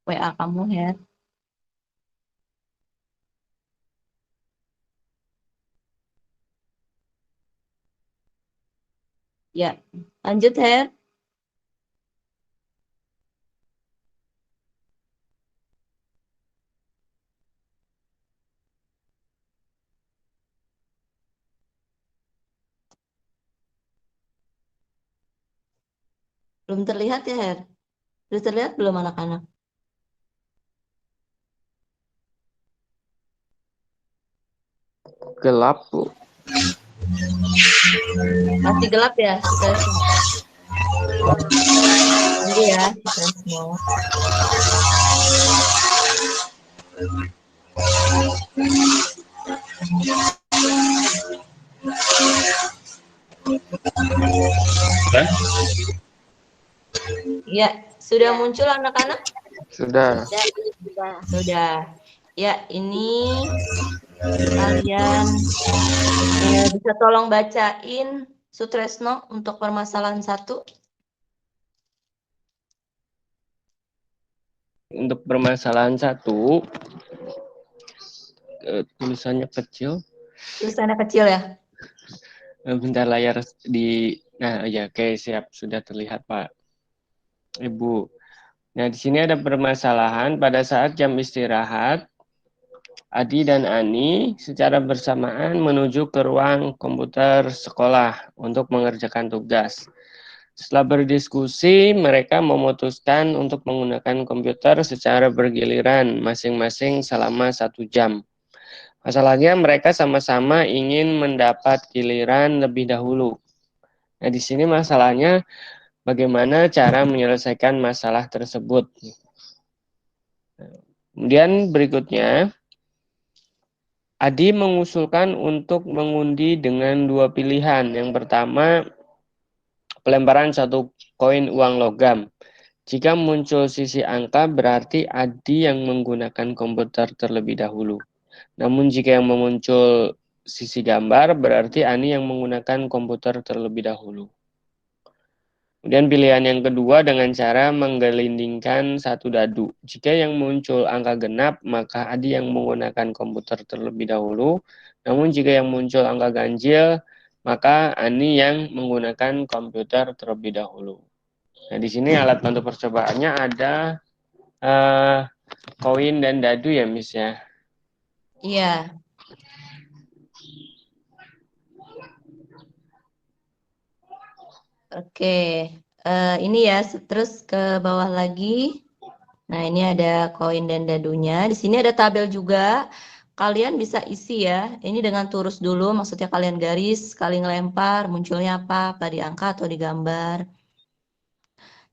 WA kamu Her. Ya, lanjut Her. Belum terlihat ya Her? Sudah terlihat belum anak-anak? Gelap, Bu. Masih gelap ya? Nanti ya, semua. Ya, sudah muncul anak-anak? Sudah. Sudah. Ya, ini kalian bisa tolong bacain Sutresno untuk permasalahan 1. Untuk permasalahan 1, tulisannya kecil. Tulisannya kecil ya? Bentar layar di, nah ya, oke, siap, sudah terlihat Pak Ibu. Nah, di sini ada permasalahan pada saat jam istirahat, Adi dan Ani secara bersamaan menuju ke ruang komputer sekolah untuk mengerjakan tugas. Setelah berdiskusi, mereka memutuskan untuk menggunakan komputer secara bergiliran, masing-masing selama 1 jam. Masalahnya mereka sama-sama ingin mendapat giliran lebih dahulu. Nah, di sini masalahnya bagaimana cara menyelesaikan masalah tersebut. Kemudian berikutnya, Adi mengusulkan untuk mengundi dengan 2 pilihan. Yang pertama, pelemparan 1 koin uang logam. Jika muncul sisi angka, berarti Adi yang menggunakan komputer terlebih dahulu. Namun jika yang muncul sisi gambar, berarti Ani yang menggunakan komputer terlebih dahulu. Kemudian pilihan yang kedua dengan cara menggelindingkan 1 dadu. Jika yang muncul angka genap, maka Adi yang menggunakan komputer terlebih dahulu. Namun jika yang muncul angka ganjil, maka Ani yang menggunakan komputer terlebih dahulu. Nah, di sini alat bantu percobaannya ada koin dan dadu ya, Miss ya? Iya. Oke, ini ya, terus ke bawah lagi. Nah, ini ada koin dan dadunya. Di sini ada tabel juga. Kalian bisa isi ya. Ini dengan turus dulu, maksudnya kalian garis, kali ngelempar, munculnya apa di angka atau di gambar.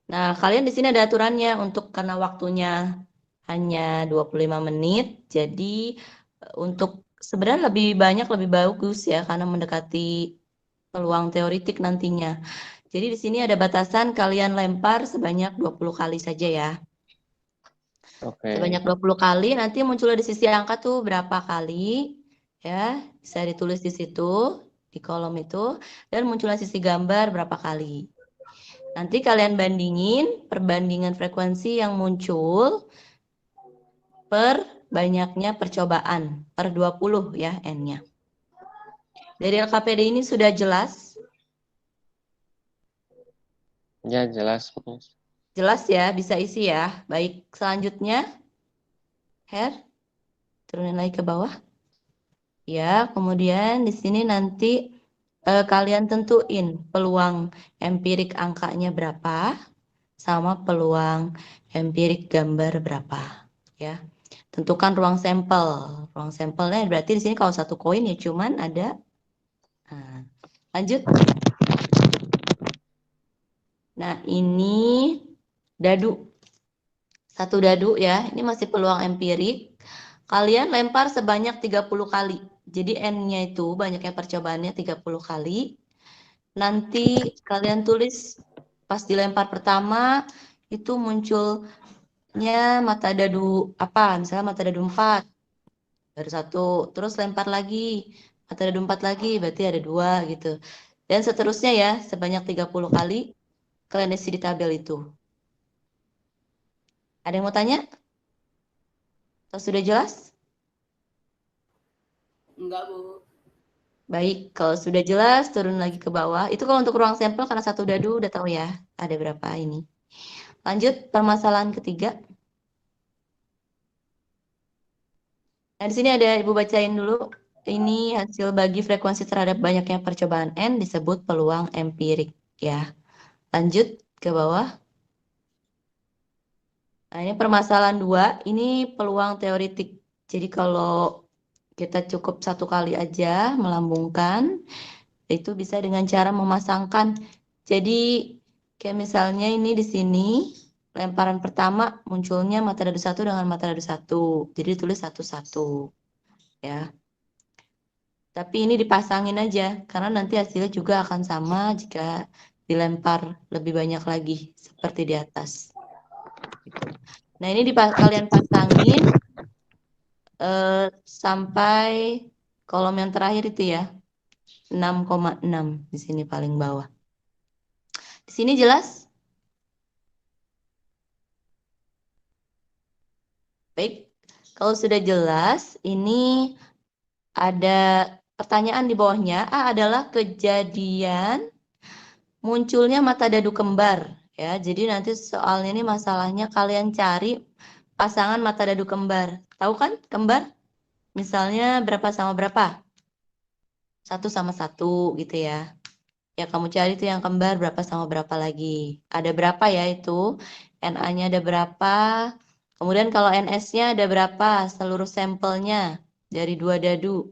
Nah, kalian di sini ada aturannya untuk karena waktunya hanya 25 menit. Jadi untuk sebenarnya lebih banyak lebih bagus ya karena mendekati peluang teoritik nantinya. Jadi di sini ada batasan kalian lempar sebanyak 20 kali saja ya. Oke. Sebanyak 20 kali, nanti muncul di sisi angka tuh berapa kali. Ya, bisa ditulis di situ, di kolom itu. Dan muncul di sisi gambar berapa kali. Nanti kalian bandingin perbandingan frekuensi yang muncul per banyaknya percobaan. Per 20 ya N-nya. Dari LKPD ini sudah jelas? Ya, jelas. Jelas ya, bisa isi ya. Baik, selanjutnya. Her, turunin lagi ke bawah. Ya, kemudian di sini nanti kalian tentuin peluang empirik angkanya berapa sama peluang empirik gambar berapa. Ya, tentukan ruang sampel. Ruang sampelnya berarti di sini kalau satu koin ya cuman ada. Nah, lanjut. Nah, ini dadu. Satu dadu ya, ini masih peluang empirik. Kalian lempar sebanyak 30 kali. Jadi N-nya itu banyaknya percobaannya 30 kali. Nanti kalian tulis pas dilempar pertama itu munculnya mata dadu apa? Misalnya mata dadu 4. Baru satu. Terus lempar lagi. Mata dadu 4 lagi, berarti ada 2 gitu. Dan seterusnya ya, sebanyak 30 kali kalian isi di tabel itu. Ada yang mau tanya? Atau sudah jelas? Enggak, Bu. Baik, kalau sudah jelas, turun lagi ke bawah. Itu kalau untuk ruang sampel, karena satu dadu udah tahu ya, ada berapa ini. Lanjut, permasalahan ketiga. Nah, di sini ada Ibu bacain dulu. Ini hasil bagi frekuensi terhadap banyaknya percobaan N disebut peluang empirik. Ya, lanjut ke bawah. Nah, ini permasalahan 2. Ini peluang teoritik. Jadi kalau kita cukup satu kali aja melambungkan, itu bisa dengan cara memasangkan. Jadi kayak misalnya ini di sini lemparan pertama munculnya mata dadu 1 dengan mata dadu 1. Jadi tulis 1-1 ya. Tapi ini dipasangin aja karena nanti hasilnya juga akan sama jika dilempar lebih banyak lagi seperti di atas. Nah, ini kalian pasangin sampai kolom yang terakhir itu ya. 6,6 di sini paling bawah. Di sini jelas? Baik, kalau sudah jelas, ini ada pertanyaan di bawahnya. A adalah kejadian munculnya mata dadu kembar. Ya, jadi nanti soalnya ini masalahnya kalian cari pasangan mata dadu kembar. Tahu kan kembar? Misalnya berapa sama berapa? 1 sama 1 gitu ya. Ya, kamu cari tuh yang kembar berapa sama berapa lagi. Ada berapa ya itu? NA-nya ada berapa? Kemudian kalau NS-nya ada berapa? Seluruh sampelnya dari 2 dadu.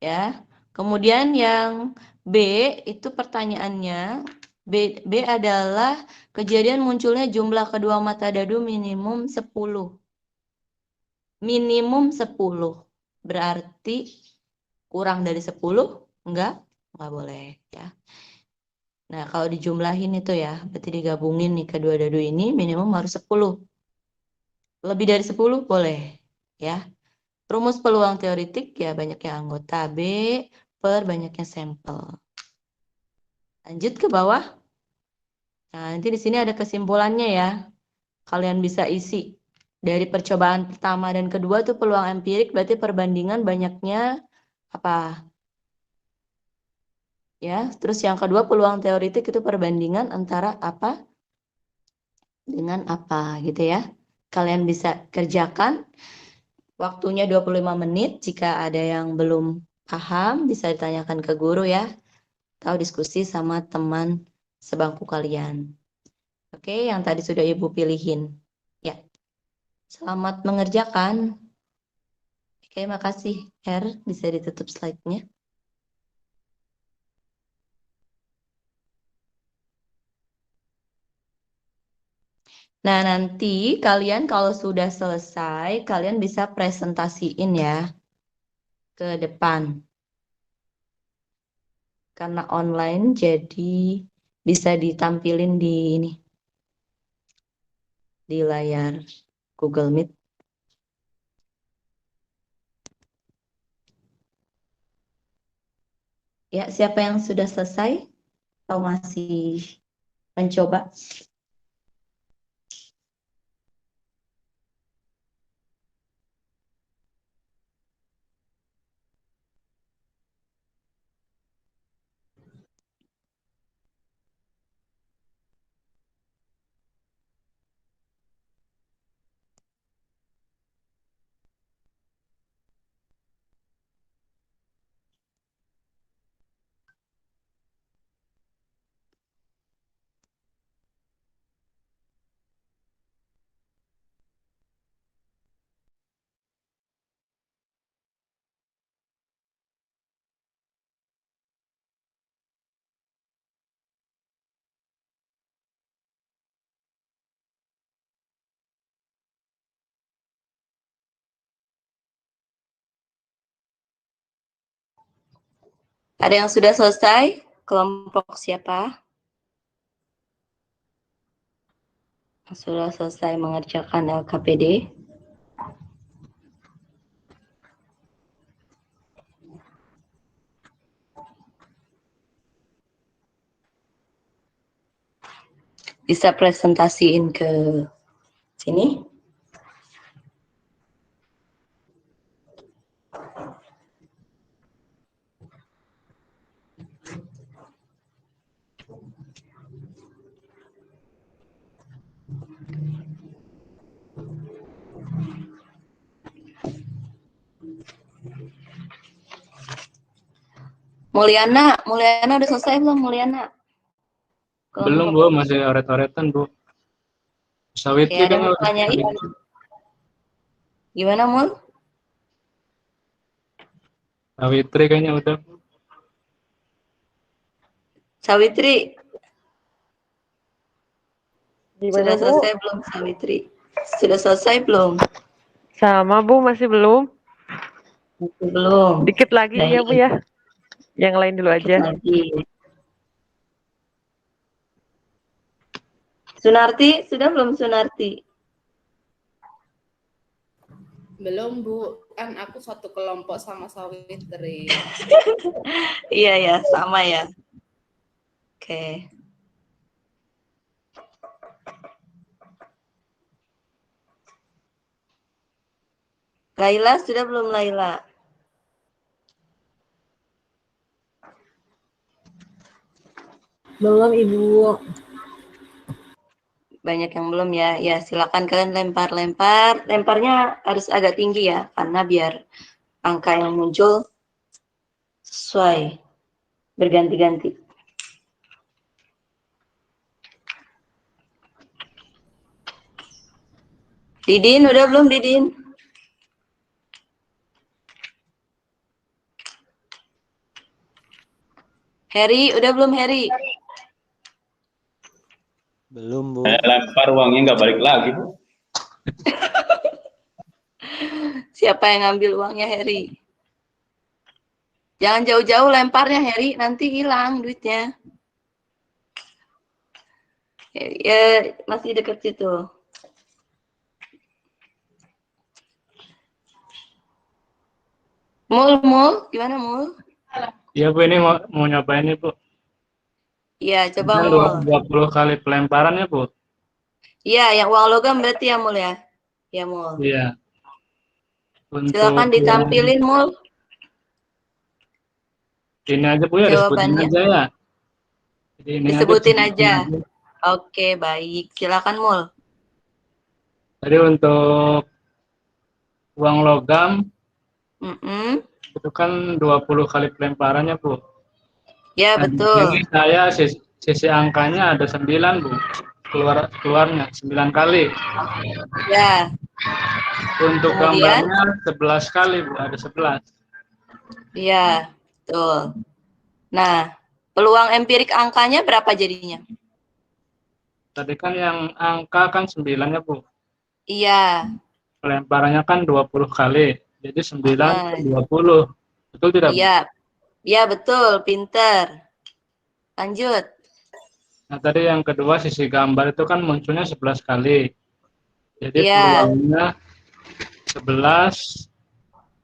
Ya. Kemudian yang B itu pertanyaannya. B adalah kejadian munculnya jumlah kedua mata dadu minimum 10. Minimum 10. Berarti kurang dari 10? Enggak boleh ya. Nah, kalau dijumlahin itu ya, berarti digabungin nih kedua dadu ini minimum harus 10. Lebih dari 10 boleh ya. Rumus peluang teoritik ya banyaknya anggota B per banyaknya sampel. Lanjut ke bawah. Nah, nanti di sini ada kesimpulannya ya. Kalian bisa isi. Dari percobaan pertama dan kedua tuh peluang empirik berarti perbandingan banyaknya apa? Ya, terus yang kedua peluang teoritik itu perbandingan antara apa dengan apa gitu ya. Kalian bisa kerjakan waktunya 25 menit. Jika ada yang belum paham bisa ditanyakan ke guru ya. Atau diskusi sama teman sebangku kalian. Oke, yang tadi sudah Ibu pilihin. Ya. Selamat mengerjakan. Oke, makasih. Her, bisa ditutup slide-nya. Nah, nanti kalian kalau sudah selesai, kalian bisa presentasiin ya ke depan. Karena online, jadi bisa ditampilin di ini, di layar Google Meet. Ya, siapa yang sudah selesai? Atau masih mencoba? Ada yang sudah selesai? Kelompok siapa? Yang sudah selesai mengerjakan LKPD? Bisa presentasiin ke sini? Mulyana udah selesai belum Mulyana? Belum Bu, masih oret-oretan Bu. Sawitri Oke, ada kayaknya yang udah. tanyain. Gimana Mul? Sawitri kayaknya udah. Sawitri, Gimana, sudah Bu? selesai belum Sawitri? Sudah selesai belum? Sama, Bu, masih belum. Masih belum. Dikit lagi Nah, ya, Bu ya. Yang lain dulu dikit aja. lagi. Sunarti, sudah belum Sunarti? Belum, Bu. Kan aku satu kelompok sama Sawitri. Iya ya, sama ya. Oke. Laila, sudah belum Laila? Belum, Ibu. Banyak yang belum ya. Ya, silakan kalian lempar-lempar. Lemparnya harus agak tinggi ya, karena biar angka yang muncul sesuai, berganti-ganti. Didin, udah belum Didin? Heri, udah belum Heri? Belum, Bu. Lempar uangnya nggak balik lagi, Bu. Siapa yang ngambil uangnya Heri? Jangan jauh-jauh lemparnya Heri, nanti hilang duitnya. Ya, masih deket situ. Mul, gimana Mul? Iya Bu, ini mau nyobain nih Bu. Iya, coba Kan Mul. 20 kali pelemparan ya Bu? Iya, yang uang logam berarti ya Mul ya? Ya Mul. Iya. Untuk Silakan ditampilin Mul. Ini aja Bu ya, disebutin jawabannya? aja ya. Jadi ini Disebutin disebutin aja. Oke, baik. Silakan Mul. Jadi untuk uang logam Mm-mm. itu kan 20 kali pelemparannya Bu. Ya, Nah, di betul. sini saya sisi angkanya ada 9 Bu. Keluarnya 9 kali. Ya, Untuk kemudian? gambarnya 11 kali Bu, ada 11. Iya, betul. Nah, peluang empirik angkanya berapa jadinya? Tadi kan yang angka kan 9 ya Bu. Iya. Pelemparannya kan 20 kali. Jadi 9 Nah, per 20. Betul tidak Bu? iya. Iya, betul. Pinter. Lanjut. Nah, tadi yang kedua sisi gambar itu kan munculnya 11 kali. Jadi Iya. peluangnya 11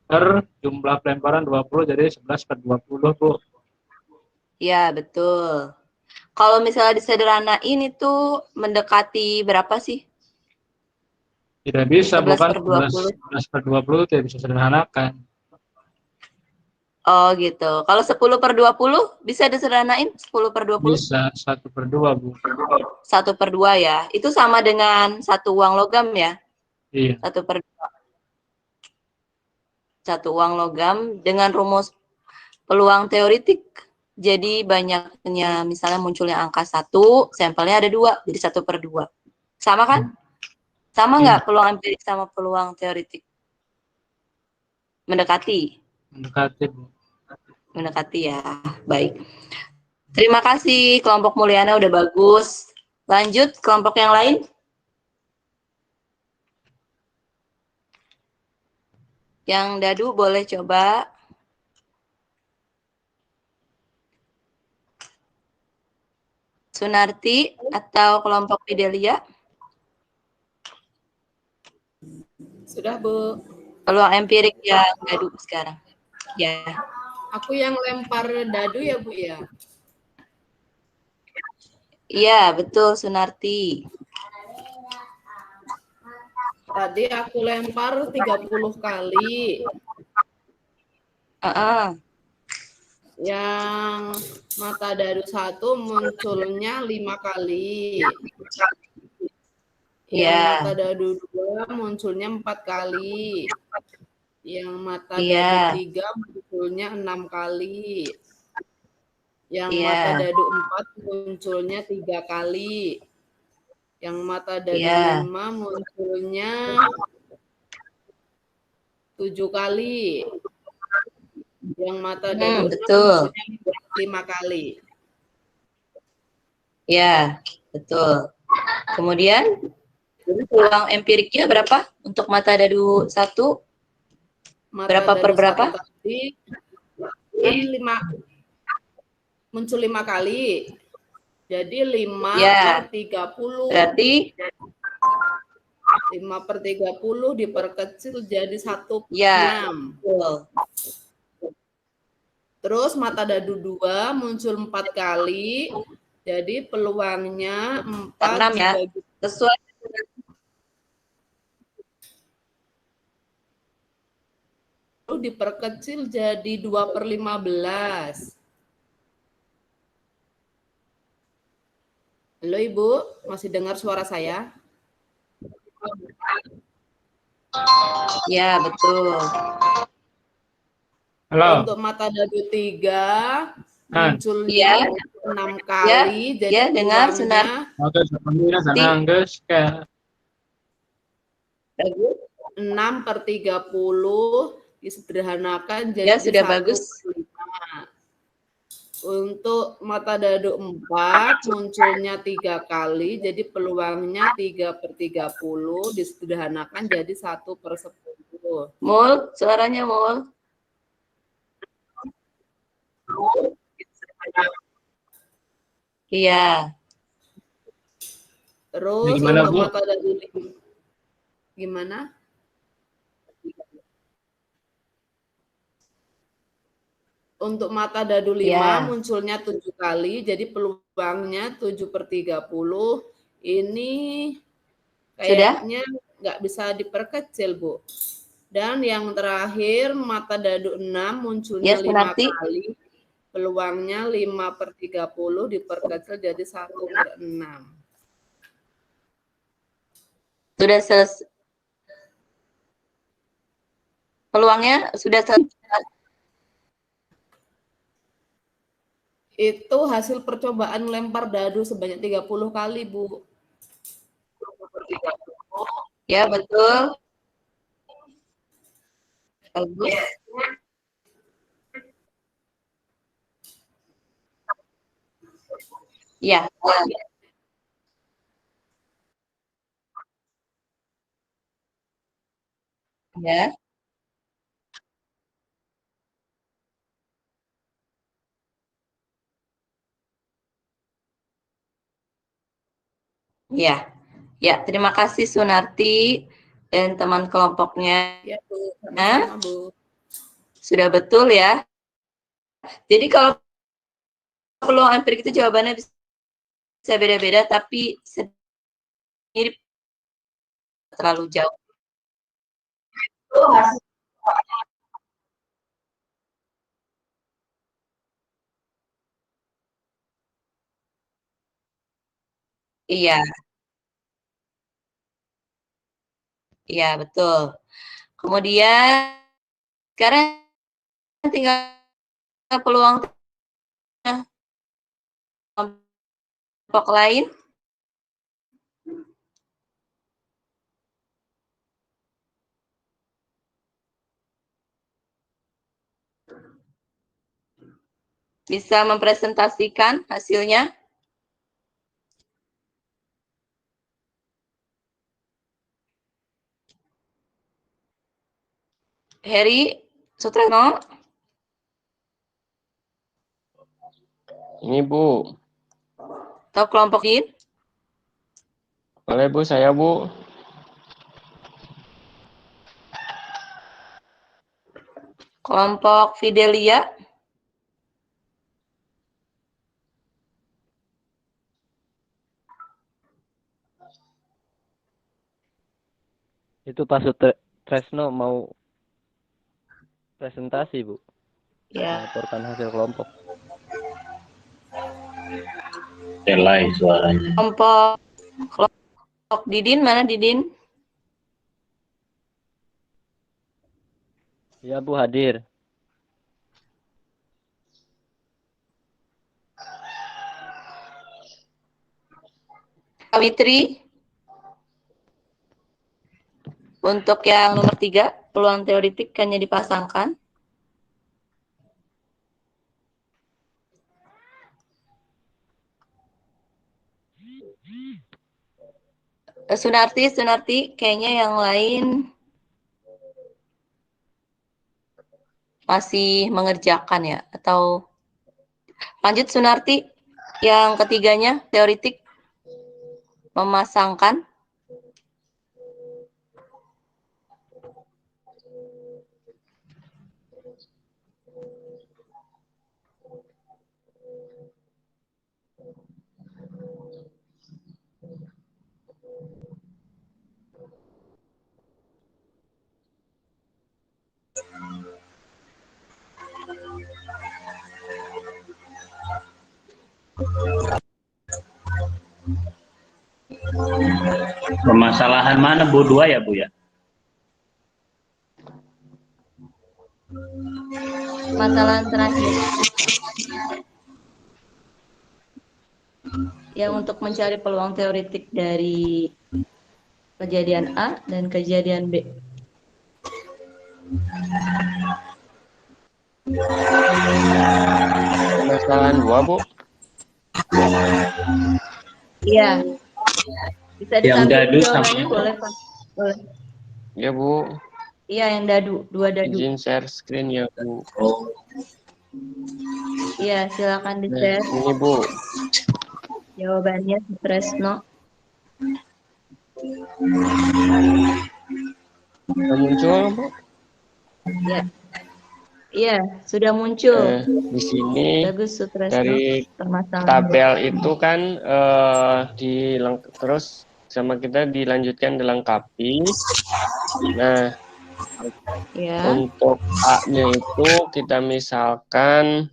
per jumlah pelemparan 20, jadi 11 per 20, Bu. Iya, betul. Kalau misalnya disederhanain itu mendekati berapa sih? Tidak bisa, 11 bukan per 20. 11 per 20 tidak bisa sederhanakan. Oh, gitu. Kalau 10 per 20 bisa disederhanain 10 per 20? Bisa, 1 per 2, Bu. 1 per 2 ya. Itu sama dengan satu uang logam ya? Iya. 1 per 2. Satu uang logam dengan rumus peluang teoretik. Jadi banyaknya misalnya munculnya angka 1, sampelnya ada 2, jadi 1 per 2. Sama kan? Sama nggak peluang empirik sama peluang teoretik? Mendekati? Mendekati, Bu. Mendekati ya, baik. Terima kasih kelompok Mulyana udah bagus. Lanjut kelompok yang lain. Yang Dadu boleh coba. Sunarti atau kelompok Fidelia? Sudah, Bu. Peluang empirik yang Dadu sekarang. Ya. Aku yang lempar dadu ya, Bu ya? Iya, betul Sunarti. Tadi aku lempar 30 kali. Yang mata dadu 1 munculnya 5 kali. Yang mata dadu 2 munculnya 4 kali. Yang mata dadu 3 munculnya 6 kali. Yang mata dadu 4 munculnya 3 kali. Yang mata dadu 5 munculnya 7 kali. Yang mata dadu 6 munculnya 5 kali. Ya, betul. Kemudian peluang empiriknya berapa untuk mata dadu 1? Berapa per berapa? Tadi kan 5 muncul 5 kali. Jadi 5 per 30. Berarti 5 per 30 diperkecil jadi 1 per 6. Terus mata dadu 2 muncul 4 kali. Jadi peluangnya 4 ya. Sesuai diperkecil jadi 2 per 15. Halo Ibu, masih dengar suara saya? Ya, betul. Halo. Untuk mata dadu 3 munculnya 6 kali. Jadi dengar peluangnya Oke, sana guys. 6 per 30 disederhanakan jadi sudah bagus. 5. Untuk mata dadu 4 munculnya 3 kali, jadi peluangnya 3 per 30 disederhanakan jadi 1 per 10. Mul, suaranya Mul. Iya. Terus gimana, untuk Bu? mata dadu 5. Gimana? Untuk mata dadu 5 munculnya 7 kali, jadi peluangnya 7 per 30. Ini kayaknya nggak bisa diperkecil, Bu. Dan yang terakhir, mata dadu 6 munculnya 5 kali. Peluangnya 5/30 diperkecil jadi 1/6. Sudah selesai. Peluangnya sudah selesai. Itu hasil percobaan lempar dadu sebanyak 30 kali, Bu. Ya, betul. Bagus. Ya. Ya. Ya. Ya, terima kasih Sunarti dan teman kelompoknya. Ya, Bu. Sama-sama, Bu. Sudah betul ya. Jadi kalau peluang empirik itu jawabannya bisa beda-beda, tapi mirip, terlalu jauh. Iya. Iya, betul. Kemudian sekarang tinggal peluang kelompok lain. Bisa mempresentasikan hasilnya. Heri Sutresno. Ini Bu. Atau kelompok lain? Boleh Bu, saya Bu. Kelompok Fidelia. Itu Pak Sutresno mau presentasi, Bu. Ya. Melaporkan hasil kelompok. Delay suaranya. Kelompok Didin, mana Didin? Ya, Bu, hadir. Kawitri. Untuk yang nomor 3, peluang teoretik hanya dipasangkan. Sunarti, kayaknya yang lain masih mengerjakan ya, atau lanjut Sunarti, yang ketiganya teoretik memasangkan. Permasalahan mana Bu? 2 ya Bu ya? Masalah terakhir. Yang untuk mencari peluang teoretik dari kejadian A dan kejadian B. Masalah 2, Bu. Iya. Bisa Yang disambil dadu jawabannya, sama- boleh Pak? Boleh. Ya Bu. Iya, yang dadu, 2 dadu. Izin share screen ya Bu. Iya, silakan Nah, di-share. ini Bu. Jawabannya Sutresno. Sudah muncul Bu? Ya. Iya, sudah muncul. Di sini Bagus Sutresno. dari Permasalahan. tabel itu kan terus sama kita dilanjutkan dilengkapi. Nah, Ya. untuk A-nya itu kita misalkan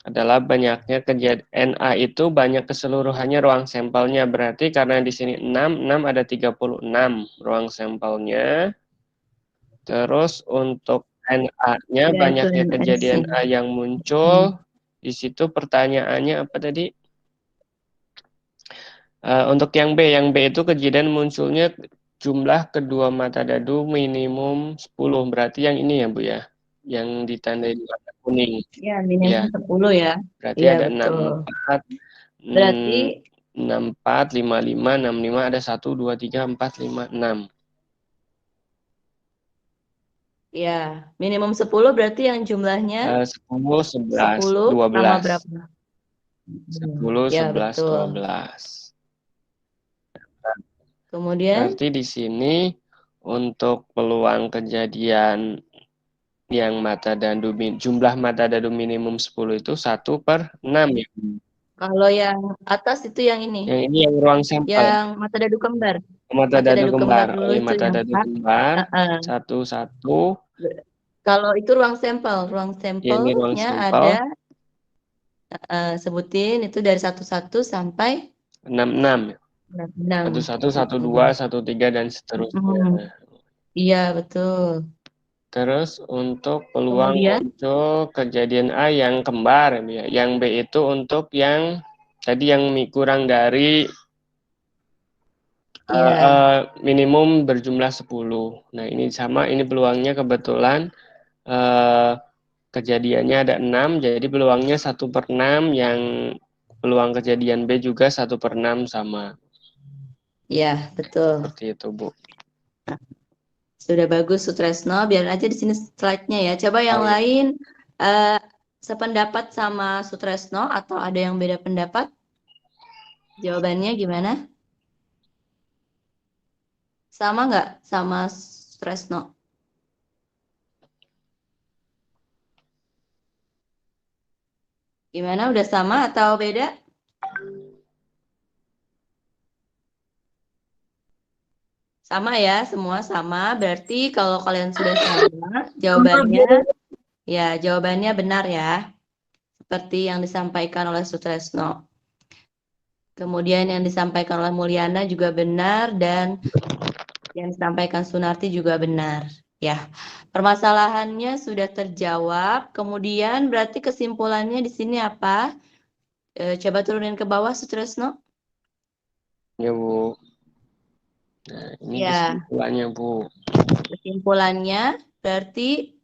adalah banyaknya kejadian NA itu banyak keseluruhannya ruang sampelnya. Berarti karena di sini 6 ada 36 ruang sampelnya. Terus untuk NA-nya Ya, itu banyaknya NC. kejadian A yang muncul. Di situ pertanyaannya apa tadi? Untuk yang B itu kejadian munculnya jumlah kedua mata dadu minimum 10. Berarti yang ini ya, Bu ya. Yang ditandai di warna kuning. Ya, minimum Ya. 10 ya. Berarti Iya, ada betul. 64, Berarti 64, 55, 65, ada 1, 2, 3, 4, 5, 6. ya, minimum 10 berarti yang jumlahnya 10, 11, 10 sama 12. berapa? 10, Ya, 11, betul. 12. Kemudian Berarti di sini untuk peluang kejadian yang jumlah mata dadu minimum 10 itu 1/6 ya. kalau yang atas itu yang ini. Yang ini yang ruang sampel. Yang mata dadu kembar. Mata dadu kembar. Dulu Oh, itu mata yang dadu A. kembar. Heeh. 1, 1. Kalau itu ruang sampel. Ruang Ya, ini ruang sampelnya sampel. ada sebutin itu dari 11 sampai 66. 66. 11, 12, 13 dan seterusnya. Iya, betul. Terus untuk peluang Kemudian muncul kejadian A yang kembar ya. Yang B itu untuk yang tadi yang kurang dari minimum berjumlah 10. Nah, ini sama, ini peluangnya kebetulan kejadiannya ada 6, jadi peluangnya 1/6, yang peluang kejadian B juga 1/6 sama. Iya, betul. Seperti itu, Bu. Sudah bagus, Sutresno. Biar aja di sini slide-nya ya. Coba yang lain sependapat sama Sutresno atau ada yang beda pendapat? Jawabannya gimana? Sama nggak sama Sutresno? Gimana? Udah sama atau beda? Sama ya, semua sama. Berarti kalau kalian sudah sama, jawabannya benar ya. Seperti yang disampaikan oleh Sutresno. Kemudian yang disampaikan oleh Mulyana juga benar dan yang disampaikan Sunarti juga benar. Ya, permasalahannya sudah terjawab. Kemudian berarti kesimpulannya di sini apa? Coba turunin ke bawah, Sutresno. Ya, Bu. Nah, ini kesimpulannya, Bu. Kesimpulannya berarti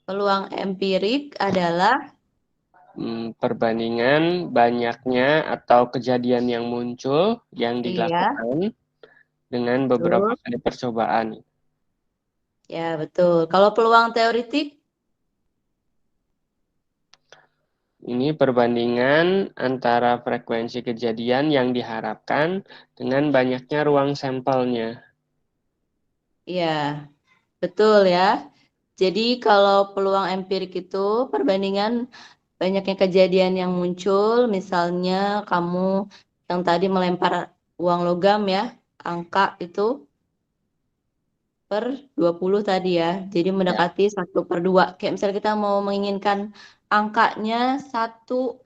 peluang empirik adalah perbandingan banyaknya atau kejadian yang muncul yang dilakukan dengan beberapa kali percobaan. Ya, betul. Kalau peluang teoritik? Ini perbandingan antara frekuensi kejadian yang diharapkan dengan banyaknya ruang sampelnya. Iya, betul ya. Jadi kalau peluang empirik itu perbandingan banyaknya kejadian yang muncul, misalnya kamu yang tadi melempar uang logam ya, angka itu per 20 tadi ya. Jadi mendekati 1/2. Kayak misalnya kita mau menginginkan angkanya 1,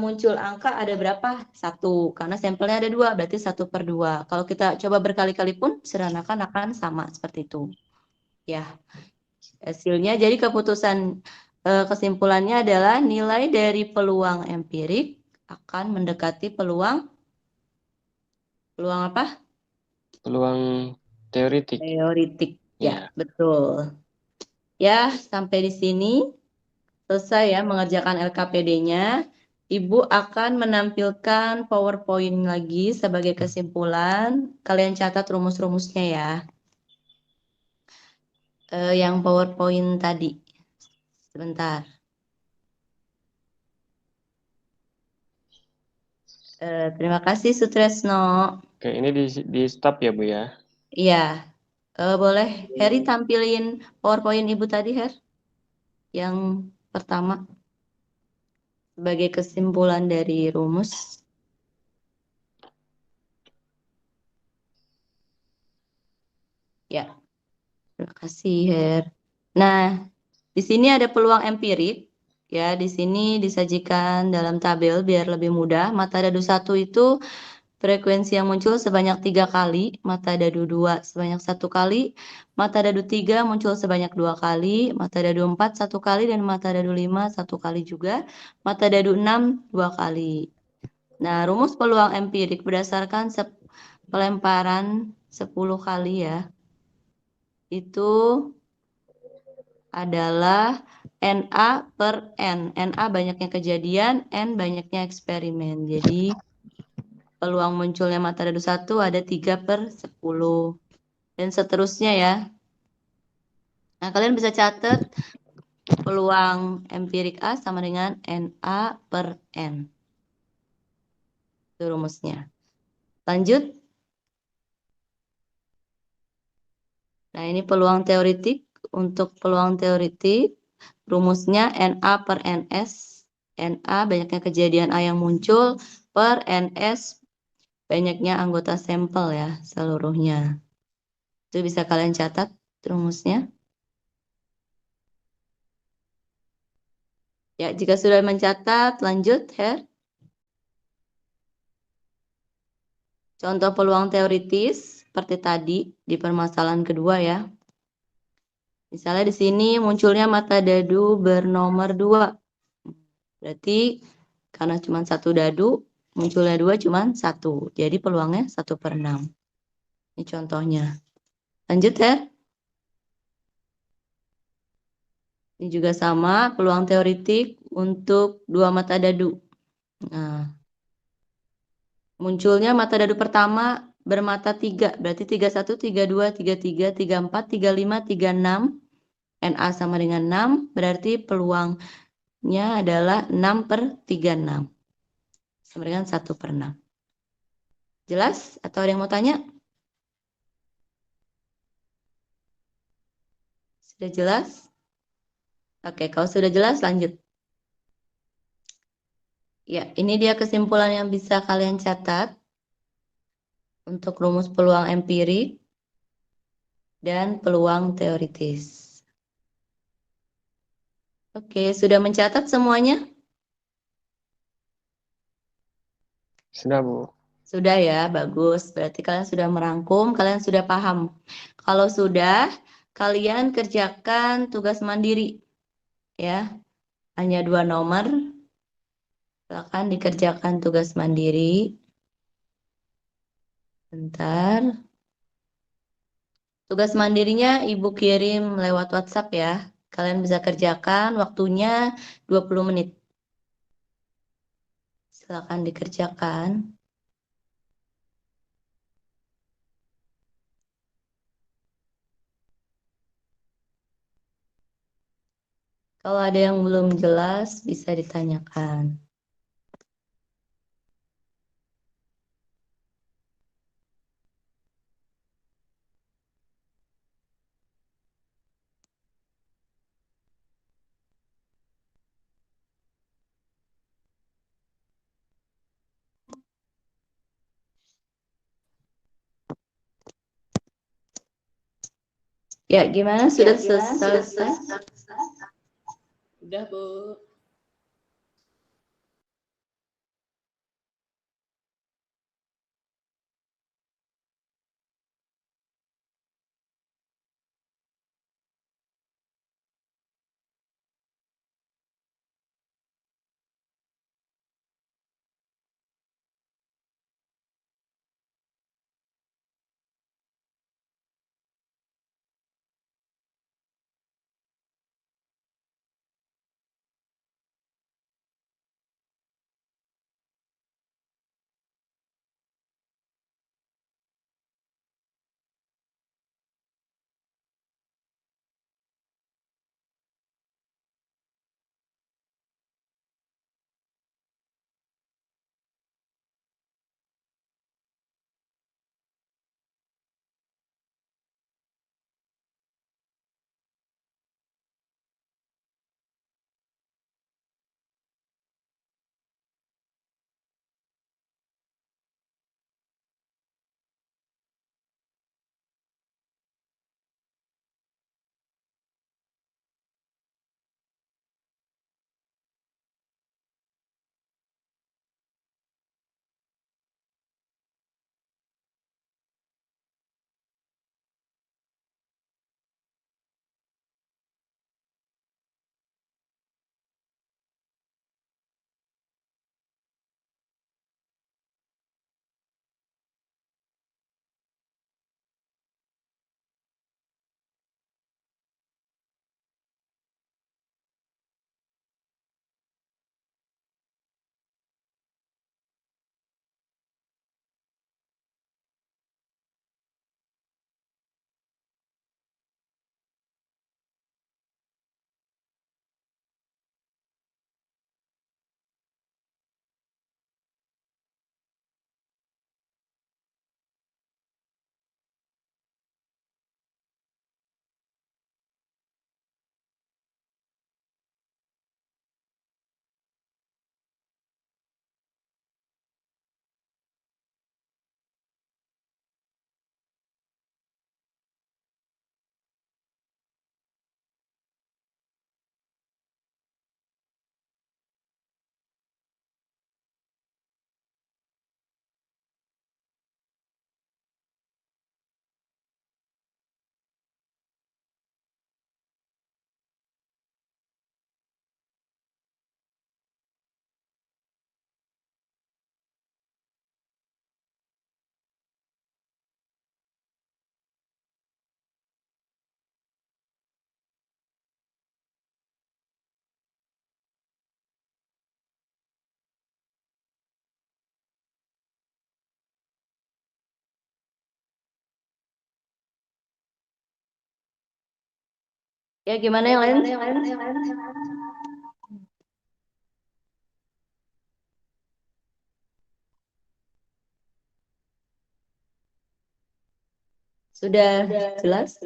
muncul angka ada berapa? 1. Karena sampelnya ada 2, berarti 1/2. Kalau kita coba berkali-kali pun seakan akan sama seperti itu. Ya. Hasilnya jadi kesimpulannya adalah nilai dari peluang empirik akan mendekati peluang apa? Peluang teoritik. Teoritik. Ya, betul. Ya, sampai di sini selesai ya mengerjakan LKPD-nya. Ibu akan menampilkan PowerPoint lagi sebagai kesimpulan. Kalian catat rumus-rumusnya ya. Yang PowerPoint tadi. Sebentar. Terima kasih Sutresno. Oke, ini di stop ya, Bu ya? Iya. Boleh Heri tampilin PowerPoint Ibu tadi, Her? Yang pertama. Sebagai kesimpulan dari rumus. Ya. Terima kasih, Her. Nah, di sini ada peluang empirik Ya, di sini disajikan dalam tabel biar lebih mudah. Mata dadu 1 itu frekuensi yang muncul sebanyak 3 kali, mata dadu 2 sebanyak 1 kali, mata dadu 3 muncul sebanyak 2 kali, mata dadu 4 1 kali, dan mata dadu 5 1 kali juga, mata dadu 6 2 kali. Nah, rumus peluang empirik berdasarkan pelemparan 10 kali ya, itu adalah NA per N. NA banyaknya kejadian, N banyaknya eksperimen. Jadi peluang munculnya mata dadu 1 ada 3 per 10. Dan seterusnya ya. Nah, kalian bisa catat peluang empirik A sama dengan NA per N. Itu rumusnya. Lanjut. Nah, ini peluang teoritik. Untuk peluang teoritik, rumusnya NA per NS. NA banyaknya kejadian A yang muncul per NS banyaknya anggota sampel ya, seluruhnya. Itu bisa kalian catat rumusnya. Ya, jika sudah mencatat, lanjut, Her. Contoh peluang teoritis seperti tadi di permasalahan kedua ya. Misalnya di sini munculnya mata dadu bernomor 2. Berarti karena cuma satu dadu, munculnya 2 cuma 1. Jadi peluangnya 1 per 6. Ini contohnya. Lanjut, Her. Ini juga sama, peluang teoritik untuk 2 mata dadu. Nah, munculnya mata dadu pertama bermata 3, berarti 31, 32, 33, 34, 35, 36, NA sama dengan 6, berarti peluangnya adalah 6 per 36, sama dengan 1 per 6. Jelas? Atau ada yang mau tanya? Sudah jelas? Oke, kalau sudah jelas lanjut. Ya, ini dia kesimpulan yang bisa kalian catat untuk rumus peluang empirik dan peluang teoritis. Oke, sudah mencatat semuanya? Sudah, Bu. Sudah ya, bagus. Berarti kalian sudah merangkum, kalian sudah paham. Kalau sudah, kalian kerjakan tugas mandiri. Ya, hanya 2 nomor. Silakan dikerjakan tugas mandiri. Bentar. Tugas mandirinya Ibu kirim lewat WhatsApp ya. Kalian bisa kerjakan, waktunya 20 menit. Silakan dikerjakan. Kalau ada yang belum jelas, bisa ditanyakan. Ya, gimana? Sudah selesai? Udah, Bu. Ya, gimana yang lain? Sudah jelas?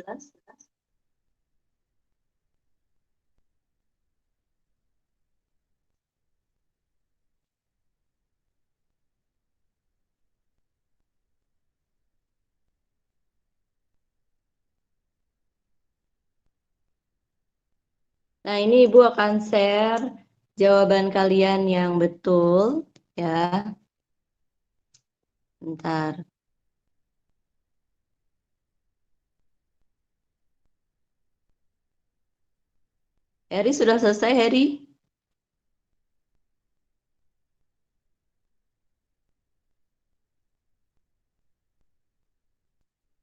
Nah, ini Ibu akan share jawaban kalian yang betul, ya. Bentar. Heri sudah selesai, Heri?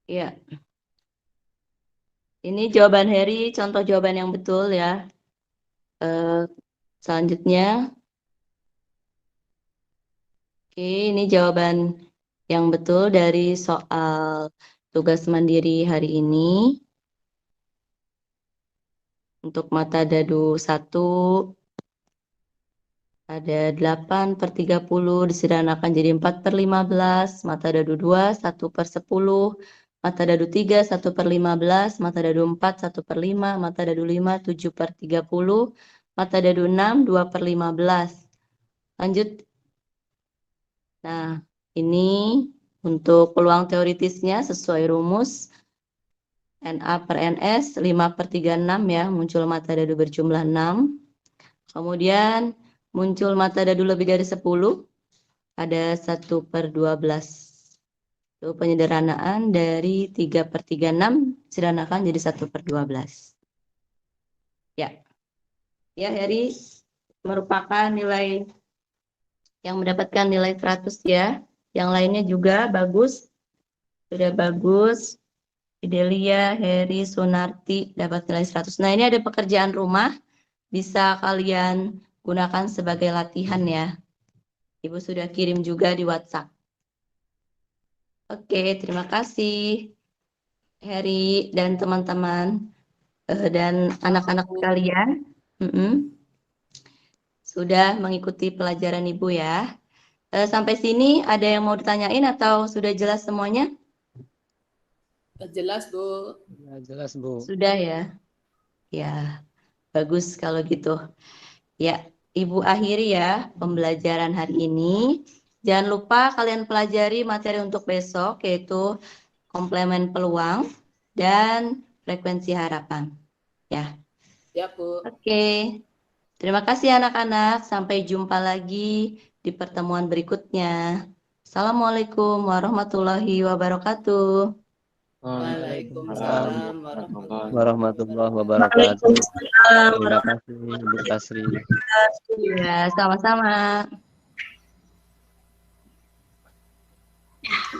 Iya. Ini jawaban Heri, contoh jawaban yang betul ya. Selanjutnya, oke, ini jawaban yang betul dari soal tugas mandiri hari ini. Untuk mata dadu 1, ada 8/30, disederhanakan jadi 4/15, mata dadu 2, 1/10, mata dadu 3, 1/15, mata dadu 4, 1/5, mata dadu 5, 7/30, mata dadu 6, 2/15. Lanjut. Nah, ini untuk peluang teoritisnya sesuai rumus NA per NS 5/36 ya, muncul mata dadu berjumlah 6. Kemudian muncul mata dadu lebih dari 10, ada 1/12. Itu penyederhanaan dari 3/36, sederhanakan jadi 1/12. Ya. Ya, Heri merupakan nilai yang mendapatkan nilai 100 ya. Yang lainnya juga bagus. Sudah bagus. Fidelia, Heri, Sunarti dapat nilai 100. Nah, ini ada pekerjaan rumah. Bisa kalian gunakan sebagai latihan ya. Ibu sudah kirim juga di WhatsApp. Oke, terima kasih Heri dan teman-teman dan anak-anak kalian. Sudah mengikuti pelajaran Ibu ya. Sampai sini ada yang mau ditanyain atau sudah jelas semuanya? Jelas, Bu. Ya, jelas, Bu. Sudah ya. Ya, bagus kalau gitu. Ya, Ibu akhiri ya pembelajaran hari ini. Jangan lupa kalian pelajari materi untuk besok, yaitu komplemen peluang dan frekuensi harapan. Ya. Ya, Bu. Oke. Terima kasih anak-anak. Sampai jumpa lagi di pertemuan berikutnya. Assalamualaikum warahmatullahi wabarakatuh. Waalaikumsalam warahmatullahi wabarakatuh. Terima kasih Ibu Tasri. Ya, sama-sama.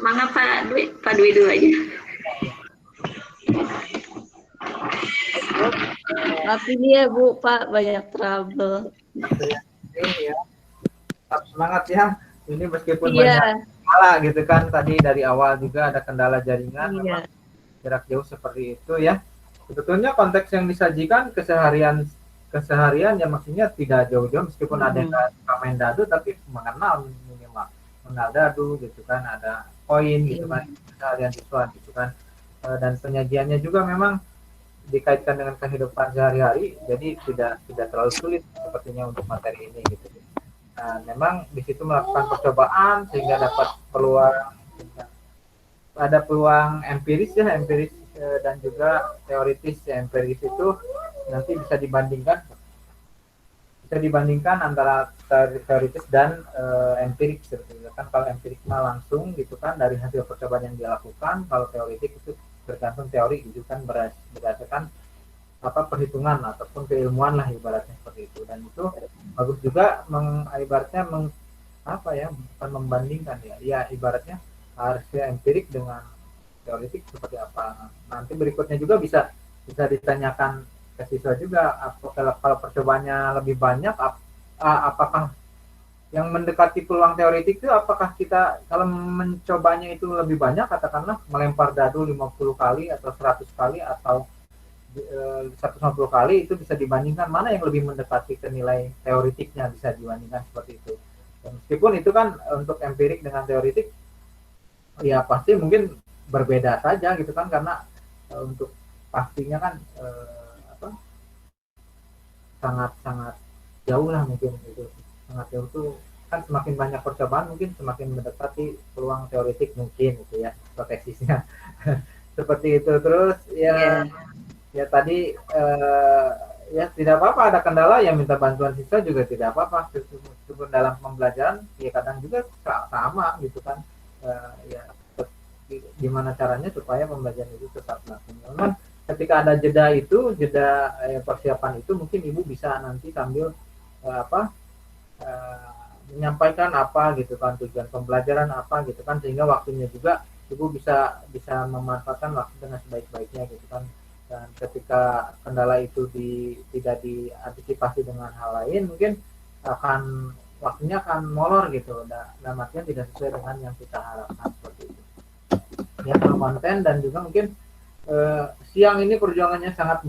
Mana Pak Dwi? Pak Dwi dulu aja. Tapi dia Bu, Pak banyak trouble. Ini ya, tetap semangat ya. Ini meskipun banyak kendala gitu kan, tadi dari awal juga ada kendala jaringan, jarak jauh seperti itu ya. Sebetulnya konteks yang disajikan keseharian ya, maksudnya tidak jauh-jauh meskipun ada yang main dadu, tapi mengenal minimal mengenal dadu gitu kan, ada koin gitu kan, keseharian siswa gitu kan, dan penyajiannya juga memang dikaitkan dengan kehidupan sehari-hari, jadi tidak terlalu sulit sepertinya untuk materi ini gitu. Nah, memang di situ melakukan percobaan sehingga dapat peluang, ada peluang empiris ya, empiris dan juga teoritis. Ya, empiris itu nanti bisa dibandingkan antara teoritis dan empirik seperti kan. Kalau empirik mah langsung gitu kan dari hasil percobaan yang dilakukan, kalau teoritik itu bergantung teori gitu kan, berdasarkan perhitungan ataupun keilmuan lah ibaratnya seperti itu. Dan itu bagus juga ibaratnya bukan membandingkan ya ibaratnya harusnya empirik dengan teoritik seperti apa. Nanti berikutnya juga bisa ditanyakan ke siswa juga, kalau percobaannya lebih banyak apakah yang mendekati peluang teoritik itu, apakah kita kalau mencobanya itu lebih banyak, katakanlah melempar dadu 50 kali atau 100 kali atau 150 kali, itu bisa dibandingkan mana yang lebih mendekati ke nilai teoretiknya, bisa dibandingkan seperti itu. Dan meskipun itu kan untuk empirik dengan teoretik ya pasti mungkin berbeda saja gitu kan, karena untuk pastinya kan sangat jauh lah mungkin gitu. Sangat jauh tuh kan, semakin banyak percobaan mungkin semakin mendekati peluang teoretik mungkin gitu ya, proteksisnya. Seperti itu. Terus ya ya tadi ya tidak apa-apa ada kendala, yang minta bantuan siswa juga tidak apa-apa. Meskipun dalam pembelajaran ya kadang juga sama gitu kan, ya gimana caranya supaya pembelajaran itu tetap langsung. Memang ketika ada jeda itu, jeda persiapan itu, mungkin ibu bisa nanti sambil menyampaikan apa gitu kan, tujuan pembelajaran apa gitu kan, sehingga waktunya juga ibu bisa memanfaatkan waktu dengan sebaik-baiknya gitu kan. Dan ketika kendala itu tidak diantisipasi dengan hal lain, mungkin waktunya akan molor gitu, dan artinya tidak sesuai dengan yang kita harapkan seperti itu. Ya, kalau konten dan juga mungkin siang ini perjuangannya sangat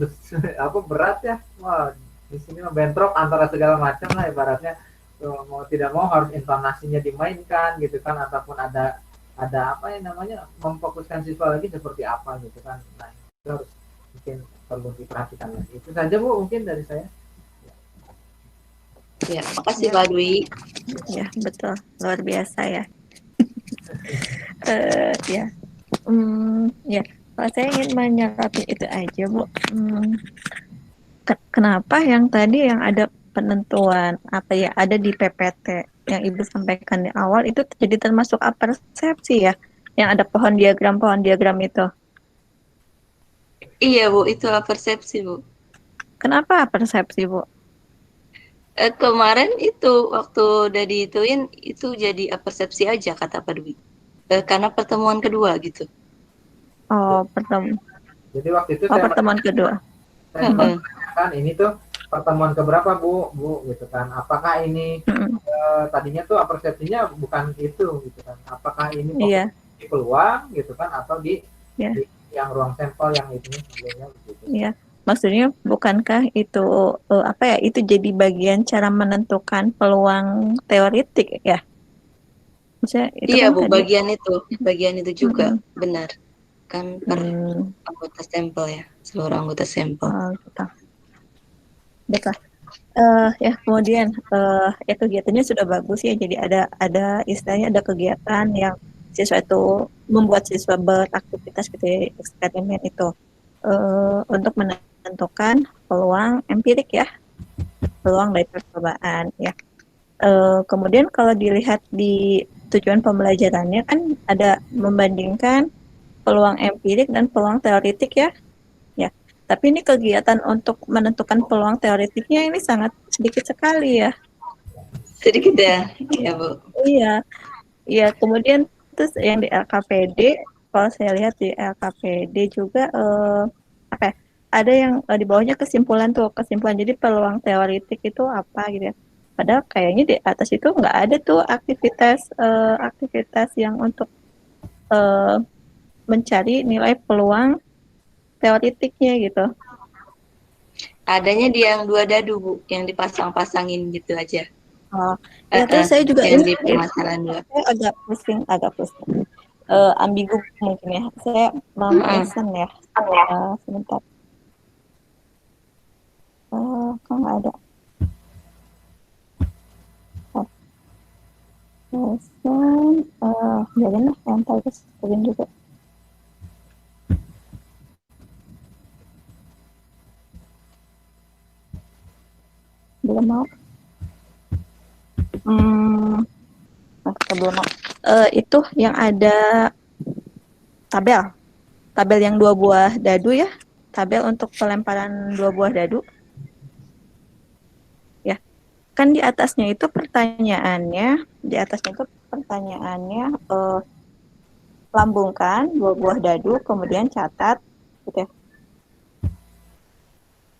berat ya. Wah, di sini bentrok antara segala macam lah ibaratnya. Mau tidak mau harus intonasinya dimainkan gitu kan, ataupun ada apa yang namanya memfokuskan siswa lagi seperti apa gitu kan. Nah, itu harus mungkin perlu diperhatikan lagi. Itu saja Bu mungkin dari saya. Ya, makasih Pak Dwi. Ya, betul. Luar biasa ya. Ya. Ya, kalau saya ingin menyoroti itu aja, Bu. Kenapa yang tadi yang ada penentuan ada di PPT yang Ibu sampaikan di awal itu jadi termasuk persepsi ya, yang ada pohon diagram itu? Iya Bu, itulah persepsi Bu. Kenapa persepsi Bu? Kemarin itu waktu udah dihituin itu jadi persepsi aja kata Pak Dwi, karena pertemuan kedua gitu. Oh, pertemuan. Jadi waktu itu pertemuan kedua. Saya kan ini tuh pertemuan keberapa Bu gitu kan, apakah ini tadinya tuh persepsinya bukan itu gitu kan, apakah ini di peluang gitu kan, atau di yang ruang sampel yang itu sebelumnya gitu. Iya, maksudnya bukankah itu itu jadi bagian cara menentukan peluang teoretik ya? Maksudnya, itu iya kan Bu, bagian itu juga benar kan, per anggota sampel ya, seluruh anggota sampel. Gitu. Baiklah. Ya kemudian ya kegiatannya sudah bagus ya, jadi ada istilahnya ada kegiatan yang siswa itu membuat siswa beraktivitas gitu ya, eksperimen itu untuk menentukan peluang empirik ya, peluang dari percobaan ya. Kemudian kalau dilihat di tujuan pembelajarannya kan ada membandingkan peluang empirik dan peluang teoretik ya. Tapi ini kegiatan untuk menentukan peluang teoretiknya ini sangat sedikit sekali ya. Sedikit ya, iya Bu. Iya. Kemudian terus yang di LKPD, kalau saya lihat di LKPD juga ada yang di bawahnya kesimpulan. Jadi peluang teoretik itu apa gitu ya. Padahal kayaknya di atas itu nggak ada tuh aktivitas yang untuk mencari nilai peluang teoretiknya gitu. Adanya di yang 2 dadu Bu, yang dipasang-pasangin gitu aja. Ya terus saya juga yang di permasalahan 2. Saya agak pusing. Ambigu mungkin ya. Saya mau pesan ya. Sebentar. Kok nggak ada? Pesan. Jangan lah, yang tahu screen juga. Belum mau. Belum mau. Itu yang ada tabel yang 2 buah dadu ya, tabel untuk pelemparan 2 buah dadu ya. Kan di atasnya itu pertanyaannya lambungkan 2 buah dadu, kemudian catat gitu ya.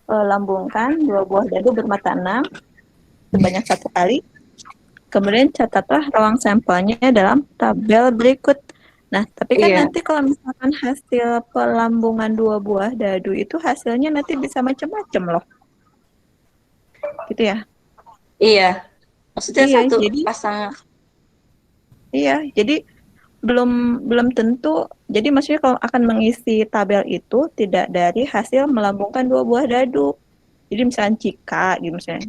Lambungkan 2 buah dadu bermata 6 sebanyak 1 kali. Kemudian catatlah ruang sampelnya dalam tabel berikut. Nah, tapi kan Iya. nanti kalau misalkan hasil pelambungan 2 buah dadu itu hasilnya nanti bisa macam-macam loh. Gitu ya? Iya. Maksudnya Iya, satu jadi pasang. iya, jadi belum tentu. Jadi maksudnya kalau akan mengisi tabel itu tidak dari hasil melambungkan 2 buah dadu. Jadi misalnya jika gitu misalnya.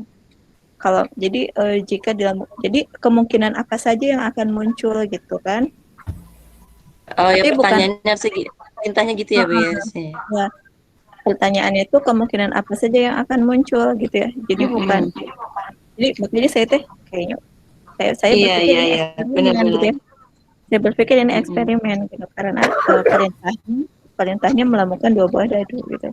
Kalau jadi jika jadi kemungkinan apa saja yang akan muncul gitu kan? Oh ya, Tapi bukan pertanyaannya segi perintahnya gitu ya, Bu ya. ya, pertanyaannya itu kemungkinan apa saja yang akan muncul gitu ya. Jadi bukan jadi saya teh kayaknya saya Iya, berpikir iya, ini iya. eksperimen gitu ya. Saya berpikir ini eksperimen gitu karena perintahnya melambungkan 2 buah dadu gitu.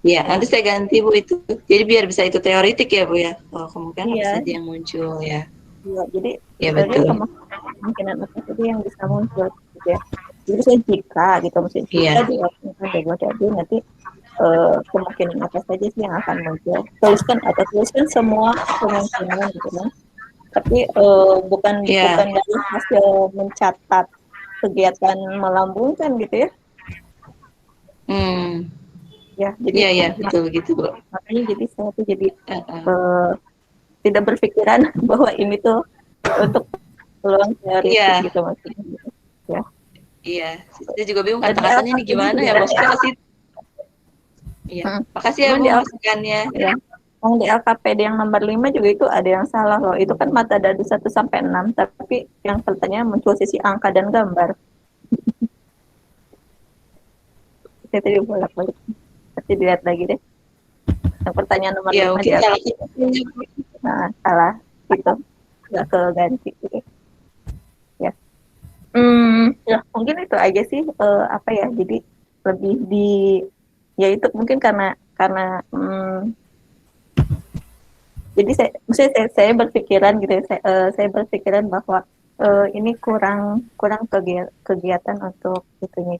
Iya, nanti saya ganti Bu itu. Jadi biar bisa itu teoritik ya Bu ya. Oh, kemungkinan apa Iya. saja yang muncul ya. Iya, jadi ya betul. Kemungkinan apa saja yang bisa muncul gitu ya. Jadi saya jika gitu maksudnya jika dilakukan 2 buah dadu nanti kemungkinan apa saja sih yang akan muncul. Tuliskan semua kemungkinan gitu kan. Tapi bukan dari hasil mencatat kegiatan melambungkan gitu ya. Ya, jadi betul gitu, Bu. Makanya jadi saya tuh jadi tidak berpikiran bahwa ini tuh untuk peluang teoritis gitu maksudnya. Gitu. Ya. Iya, saya juga bingung kata-katanya ini gimana ya, maksudnya sih. Iya. Makasih ya Bu masukannya. Ya. Di LKPD yang nomor 5 juga itu ada yang salah loh. Itu kan mata dadu 1 sampai 6, tapi yang pertanyaan muncul sisi angka dan gambar. Saya tadi bolak-balik. Nanti dilihat lagi deh. Yang pertanyaan nomor 5 di LKPD. Nah, salah gitu. Nggak keganti gitu. Ya. Ya, mungkin itu aja sih apa ya. Jadi lebih ya itu mungkin karena jadi saya berpikiran gitu saya berpikiran bahwa ini kurang kegiatan untuk gitu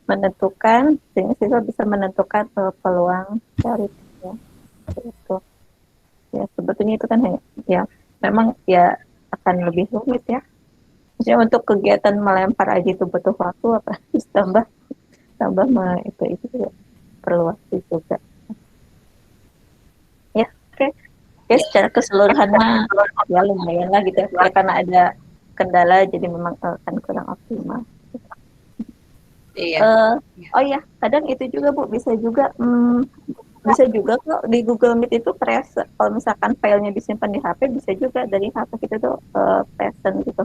menentukan sehingga siswa bisa menentukan peluang dari itu ya sebetulnya itu kan ya memang ya akan lebih rumit ya maksudnya untuk kegiatan melempar aja itu butuh waktu apa tambah itu ya perlu waktu juga. Ya, secara keseluruhan mah ya lumayan lah gitu ya karena ada kendala jadi memang kan kurang optimal. Iya. Oh ya, kadang itu juga Bu bisa juga kok di Google Meet itu kalau misalkan filenya disimpan di HP bisa juga dari HP kita tuh present gitu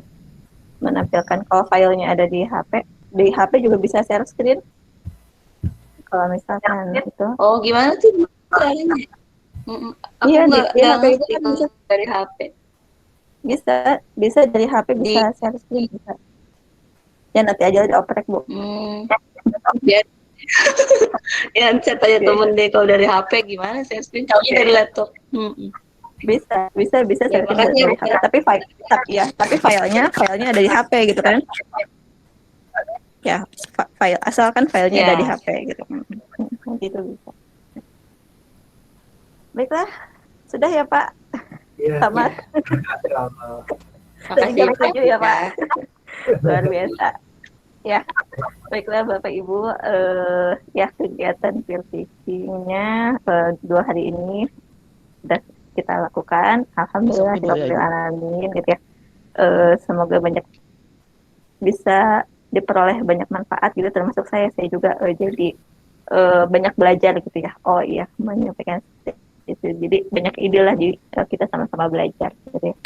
menampilkan kalau filenya ada di HP juga bisa share screen kalau misalkan itu. Oh gimana tuh caranya? Aku nggak ngerti kalau dari HP. Bisa dari HP bisa share screen bisa. Ya nanti aja dioprek Bu. Ya saya tanya temen deh kalau dari HP gimana share screen? Taunya dari laptop. Bisa share screen dari HP. Tapi filenya ada di HP gitu kan? Ya asalkan filenya ada di HP gitu. Itu bisa. Baiklah, sudah ya Pak. Selamat. Makasih ya Pak. Luar biasa. Ya, baiklah Bapak Ibu. Ya kegiatan peer teaching-nya 2 hari ini sudah kita lakukan. Alhamdulillah alamin gitu ya. Semoga bisa diperoleh banyak manfaat gitu termasuk saya juga jadi banyak belajar gitu ya. Oh iya, menyampaikan itu jadi banyak ide lah kita sama-sama belajar gitu ya.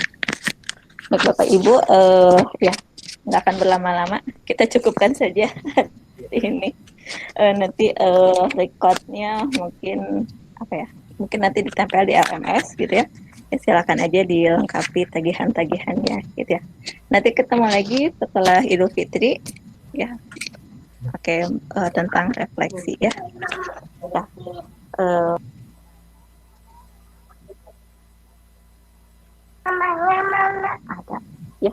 Baik Bapak Ibu ya nggak akan berlama-lama kita cukupkan saja ini nanti recordnya mungkin nanti ditempel di LMS gitu ya. Silakan aja dilengkapi tagihan-tagihannya gitu ya. Nanti ketemu lagi setelah Idul Fitri ya. Oke, tentang refleksi ya. Ada. Ya,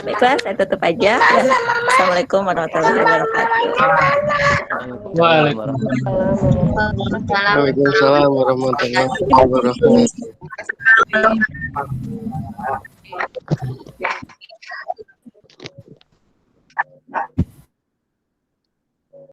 baiklah saya tutup aja. Ya. Assalamualaikum warahmatullahi wabarakatuh. Waalaikumsalam warahmatullahi wabarakatuh.